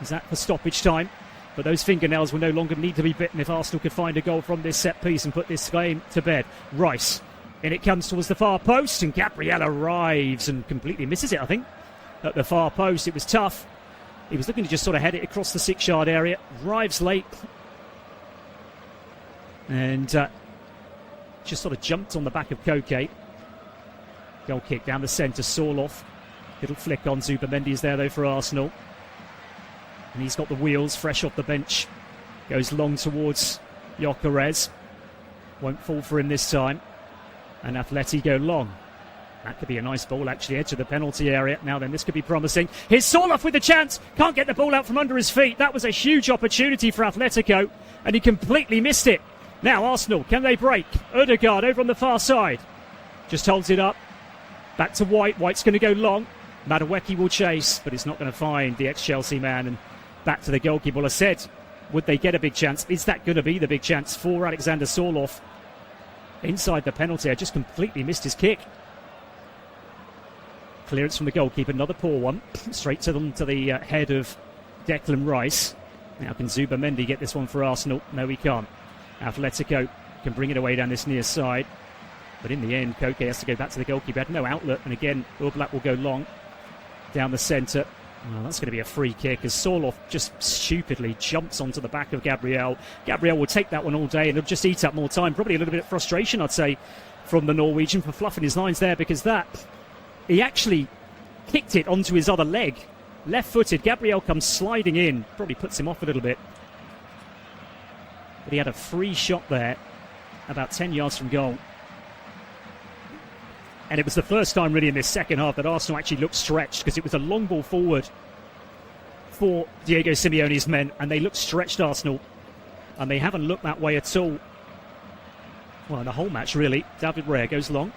Is that for stoppage time? But those fingernails will no longer need to be bitten if Arsenal could find a goal from this set piece and put this game to bed. Rice, in it comes towards the far post, and Gabriel arrives and completely misses it, I think, at the far post. It was tough. He was looking to just sort of head it across the 6-yard area. Arrives late. And just sort of jumped on the back of Koke. Goal kick down the centre, Sorloth. Little flick on Zubamendi is there though for Arsenal. And he's got the wheels fresh off the bench. Goes long towards Gyökeres. Won't fall for him this time. And Atleti go long. That could be a nice ball, actually, edge of the penalty area. Now then, this could be promising. Here's Sorloth with the chance. Can't get the ball out from under his feet. That was a huge opportunity for Atletico, and he completely missed it. Now Arsenal, can they break? Ødegaard over on the far side. Just holds it up. Back to White. White's going to go long. Madueke will chase, but it's not going to find the ex-Chelsea man. And back to the goalkeeper. Well, I said, would they get a big chance? Is that going to be the big chance for Alexander Sorloth? Inside the penalty, I just completely missed his kick. Clearance from the goalkeeper, another poor one. Straight to the head of Declan Rice. Now can Zubamendi get this one for Arsenal? No, he can't. Atletico can bring it away down this near side. But in the end, Koke has to go back to the goalkeeper. Had no outlet, and again, Oblak will go long down the centre. Well, that's going to be a free kick as Sorloth just stupidly jumps onto the back of Gabriel. Gabriel will take that one all day, and he'll just eat up more time. Probably a little bit of frustration, I'd say, from the Norwegian for fluffing his lines there, because he actually kicked it onto his other leg. Left-footed, Gabriel comes sliding in. Probably puts him off a little bit. But he had a free shot there, about 10 yards from goal. And it was the first time really in this second half that Arsenal actually looked stretched, because it was a long ball forward for Diego Simeone's men, and they looked stretched, Arsenal. And they haven't looked that way at all. Well, the whole match, really. David Raya goes long.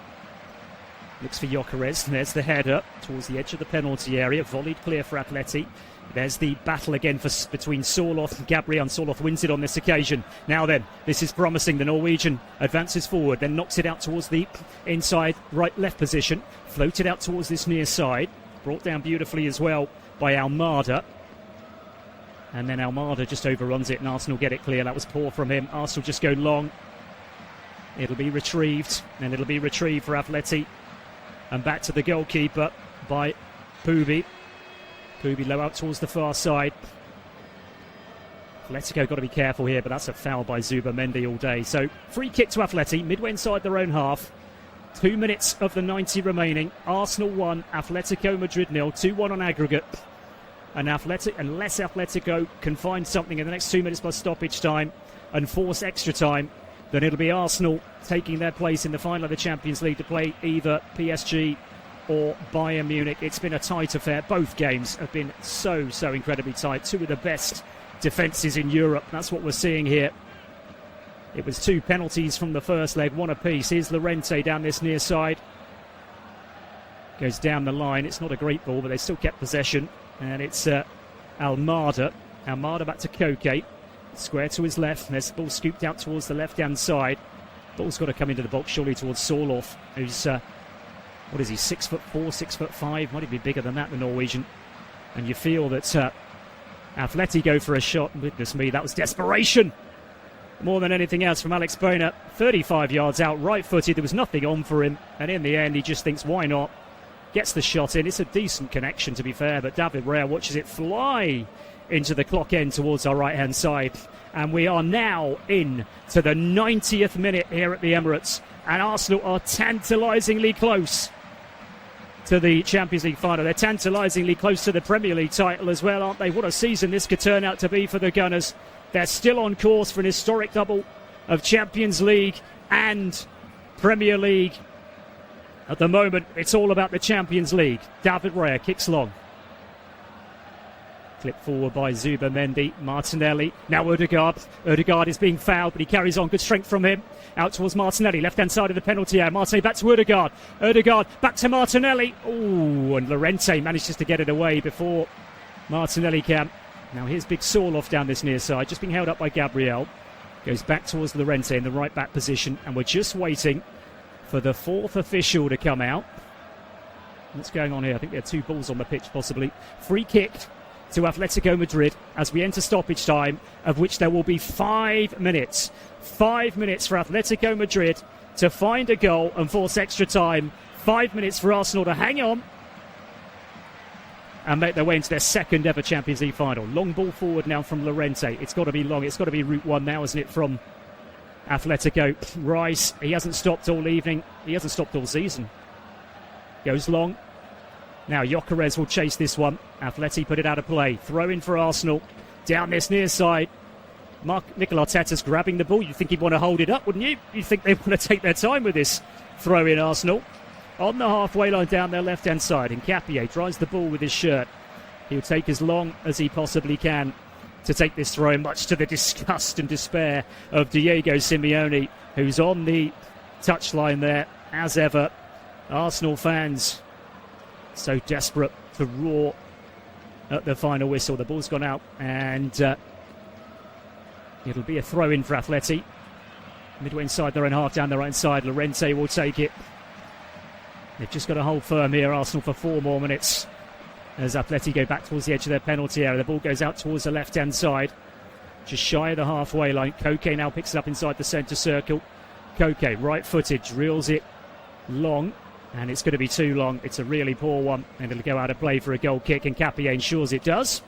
Looks for Gyökeres. There's the header towards the edge of the penalty area. Volleyed clear for Atleti. There's the battle again between Sorloth and Gabriel. And Sorloth wins it on this occasion. Now then, this is promising. The Norwegian advances forward, then knocks it out towards the inside right-left position. Floated out towards this near side. Brought down beautifully as well by Almada. And then Almada just overruns it, and Arsenal get it clear. That was poor from him. Arsenal just go long. It'll be retrieved, and it'll be retrieved for Atleti. And back to the goalkeeper by Pubi. Pubi low out towards the far side. Atletico got to be careful here, but that's a foul by Zubamendi all day. So free kick to Atleti, midway inside their own half. 2 minutes of the 90 remaining. Arsenal 1, Atletico Madrid 0, 2-1 on aggregate. And unless Atletico can find something in the next 2 minutes plus stoppage time and force extra time, then it'll be Arsenal taking their place in the final of the Champions League to play either PSG or Bayern Munich. It's been a tight affair. Both games have been so incredibly tight. Two of the best defences in Europe. That's what we're seeing here. It was 2 penalties from the first leg, 1 apiece. Here's Llorente down this near side. Goes down the line. It's not a great ball, but they still kept possession. And it's Almada. Almada back to Koke. Square to his left. There's the ball scooped out towards the left-hand side. Ball's got to come into the box, surely, towards Sorloth, who's, 6'4", 6'5", might even be bigger than that, the Norwegian. And you feel that Atleti go for a shot. Goodness me, that was desperation. more than anything else from Alex Boehner. 35 yards out, right-footed. There was nothing on for him. And in the end, he just thinks, why not? Gets the shot in. It's a decent connection, to be fair. But David Raya watches it fly into the clock end towards our right-hand side. And we are now in to the 90th minute here at the Emirates. And Arsenal are tantalisingly close to the Champions League final. They're tantalisingly close to the Premier League title as well, aren't they? What a season this could turn out to be for the Gunners. They're still on course for an historic double of Champions League and Premier League. At the moment, it's all about the Champions League. David Raya kicks long. Clipped forward by Zubimendi. Martinelli. Now Odegaard. Odegaard is being fouled, but he carries on. Good strength from him. Out towards Martinelli. Left-hand side of the penalty area. Martinelli back to Odegaard. Odegaard back to Martinelli. Oh, and Llorente manages to get it away before Martinelli can. Now here's big Sorloth down this near side. Just being held up by Gabriel. Goes back towards Llorente in the right-back position. And we're just waiting for the fourth official to come out. What's going on here? I think there are two balls on the pitch, possibly. Free kick to Atletico Madrid as we enter stoppage time, of which there will be 5 minutes. 5 minutes for Atletico Madrid to find a goal and force extra time. 5 minutes for Arsenal to hang on and make their way into their second ever Champions League final. Long ball forward now from Llorente. It's got to be long. It's got to be route one now, isn't it, from Atletico. Rice, he hasn't stopped all evening. He hasn't stopped all season. Goes long. Now Gyökeres will chase this one. Atleti put it out of play. Throw in for Arsenal. Down this near side. Mikel Arteta's grabbing the ball. You'd think he'd want to hold it up, wouldn't you? You'd think they want to take their time with this throw in, Arsenal. On the halfway line down their left-hand side. Nkapie drives the ball with his shirt. He'll take as long as he possibly can to take this throw in, much to the disgust and despair of Diego Simeone, who's on the touchline there, as ever. Arsenal fans so desperate to roar at the final whistle. The ball's gone out and it'll be a throw-in for Atleti. Midway inside their own half, down their right side. Llorente will take it. They've just got to hold firm here, Arsenal, for 4 more minutes as Atleti go back towards the edge of their penalty area. The ball goes out towards the left-hand side, just shy of the halfway line. Koke now picks it up inside the centre circle. Koke, right-footed, drills it long. And it's going to be too long. It's a really poor one. And it'll go out of play for a goal kick. And Nkapie ensures it does.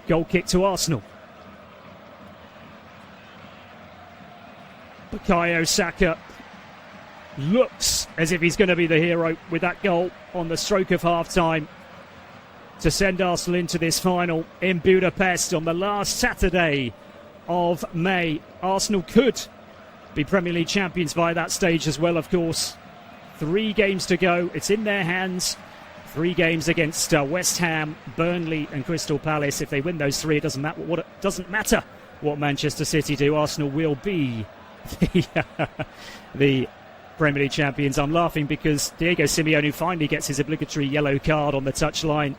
Goal kick to Arsenal. Bukayo Saka looks as if he's going to be the hero with that goal on the stroke of half-time to send Arsenal into this final in Budapest on the last Saturday of May. Arsenal could be Premier League champions by that stage as well, of course. 3 games to go. It's in their hands. 3 games against West Ham, Burnley and Crystal Palace. If they win those 3, it doesn't matter what Manchester City do. Arsenal will be the Premier League champions. I'm laughing because Diego Simeone finally gets his obligatory yellow card on the touchline,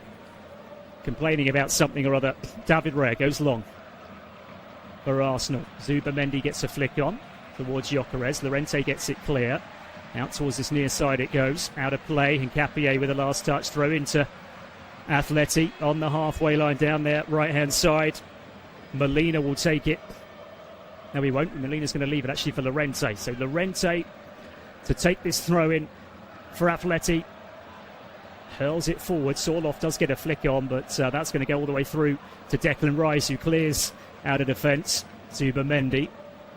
complaining about something or other. David Raya goes long for Arsenal. Zubimendi gets a flick on towards Gyökeres. Llorente gets it clear. Out towards this near side it goes. Out of play. Nkapie with a last touch. Throw into Atleti on the halfway line down there, right-hand side. Molina will take it. No, he won't. Molina's going to leave it actually for Llorente. So Llorente to take this throw in for Atleti. Hurls it forward. Sorloth does get a flick on, but that's going to go all the way through to Declan Rice, who clears out of defence. Zubimendi.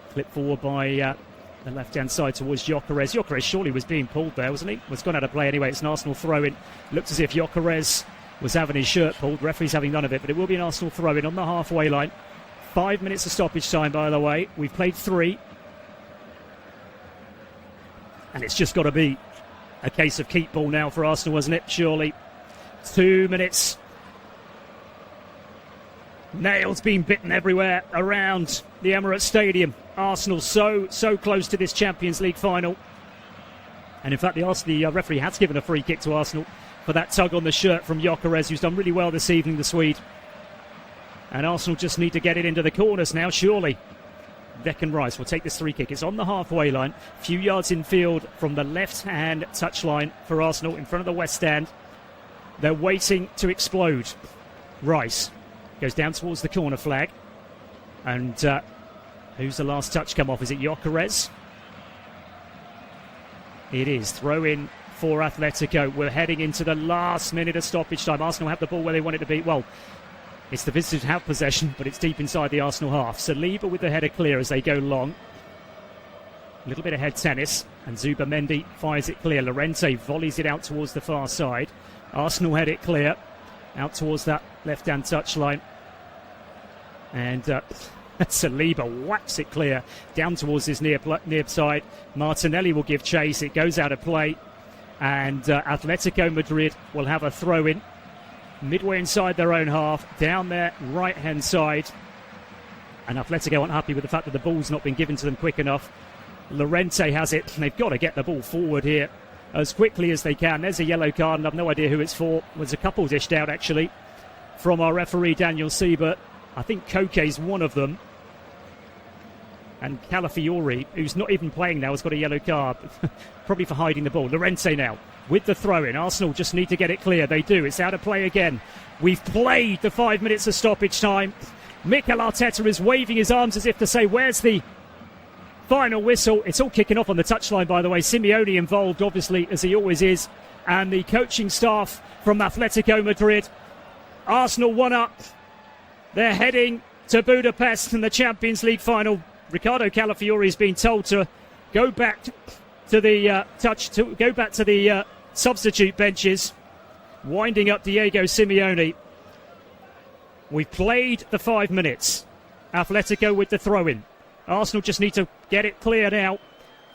Flipped forward by the left-hand side towards Gyökeres. Gyökeres surely was being pulled there, wasn't he? Well, it's gone out of play anyway. It's an Arsenal throw-in. Looks as if Gyökeres was having his shirt pulled. Referee's having none of it, but it will be an Arsenal throw-in on the halfway line. 5 minutes of stoppage time, by the way. We've played 3. And it's just got to be a case of keep ball now for Arsenal, wasn't it? Surely. 2 minutes. Nails being bitten everywhere around the Emirates Stadium. Arsenal so close to this Champions League final. And in fact, the referee has given a free kick to Arsenal for that tug on the shirt from Gyökeres, who's done really well this evening, the Swede. And Arsenal just need to get it into the corners now, surely. Declan Rice will take this free kick. It's on the halfway line. A few yards in field from the left-hand touchline for Arsenal in front of the West Stand. They're waiting to explode. Rice goes down towards the corner flag. And Who's the last touch come off? Is it Gyökeres? It is. Throw in for Atletico. We're heading into the last minute of stoppage time. Arsenal have the ball where they want it to be. Well, it's the visitors who have possession, but it's deep inside the Arsenal half. Saliba with the header clear as they go long. A little bit of head tennis, and Zubamendi fires it clear. Llorente volleys it out towards the far side. Arsenal head it clear, out towards that left-hand touchline. And Saliba whacks it clear down towards his near side. Martinelli will give chase. It goes out of play. And Atletico Madrid will have a throw-in midway inside their own half, down their right-hand side. And Atletico aren't happy with the fact that the ball's not been given to them quick enough. Llorente has it, and they've got to get the ball forward here as quickly as they can. There's a yellow card, and I've no idea who it's for. There's a couple dished out, actually, from our referee, Daniel Siebert. I think Koke's one of them. And Calafiori, who's not even playing now, has got a yellow card, probably for hiding the ball. Llorente now with the throw-in. Arsenal just need to get it clear. They do. It's out of play again. We've played the 5 minutes of stoppage time. Mikel Arteta is waving his arms as if to say, where's the final whistle? It's all kicking off on the touchline, by the way. Simeone involved, obviously, as he always is. And the coaching staff from Atletico Madrid. Arsenal 1-up. They're heading to Budapest in the Champions League final. Ricardo Calafiori has been told to go back to the substitute benches, winding up Diego Simeone. We've played the 5 minutes. Atletico with the throw-in. Arsenal just need to get it cleared out.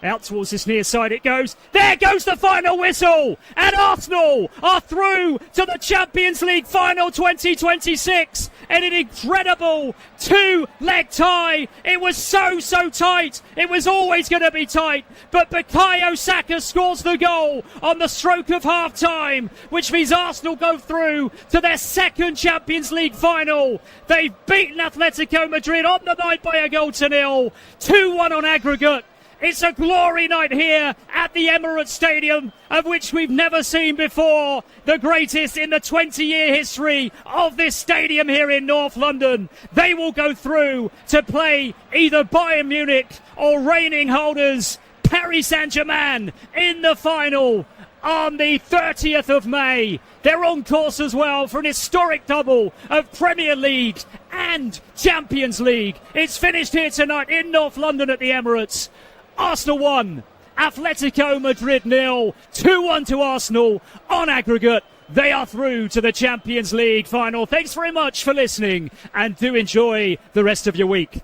Out towards this near side it goes. There goes the final whistle! And Arsenal are through to the Champions League final 2026 in an incredible two-leg tie. It was so tight. It was always going to be tight. But Bukayo Saka scores the goal on the stroke of half-time, which means Arsenal go through to their second Champions League final. They've beaten Atletico Madrid on the night by a 0-0. 2-1 on aggregate. It's a glory night here at the Emirates Stadium, of which we've never seen before. The greatest in the 20-year history of this stadium here in North London. They will go through to play either Bayern Munich or reigning holders Paris Saint-Germain in the final on the 30th of May. They're on course as well for an historic double of Premier League and Champions League. It's finished here tonight in North London at the Emirates. Arsenal 1, Atletico Madrid 0, 2-1 to Arsenal on aggregate. They are through to the Champions League final. Thanks very much for listening, and do enjoy the rest of your week.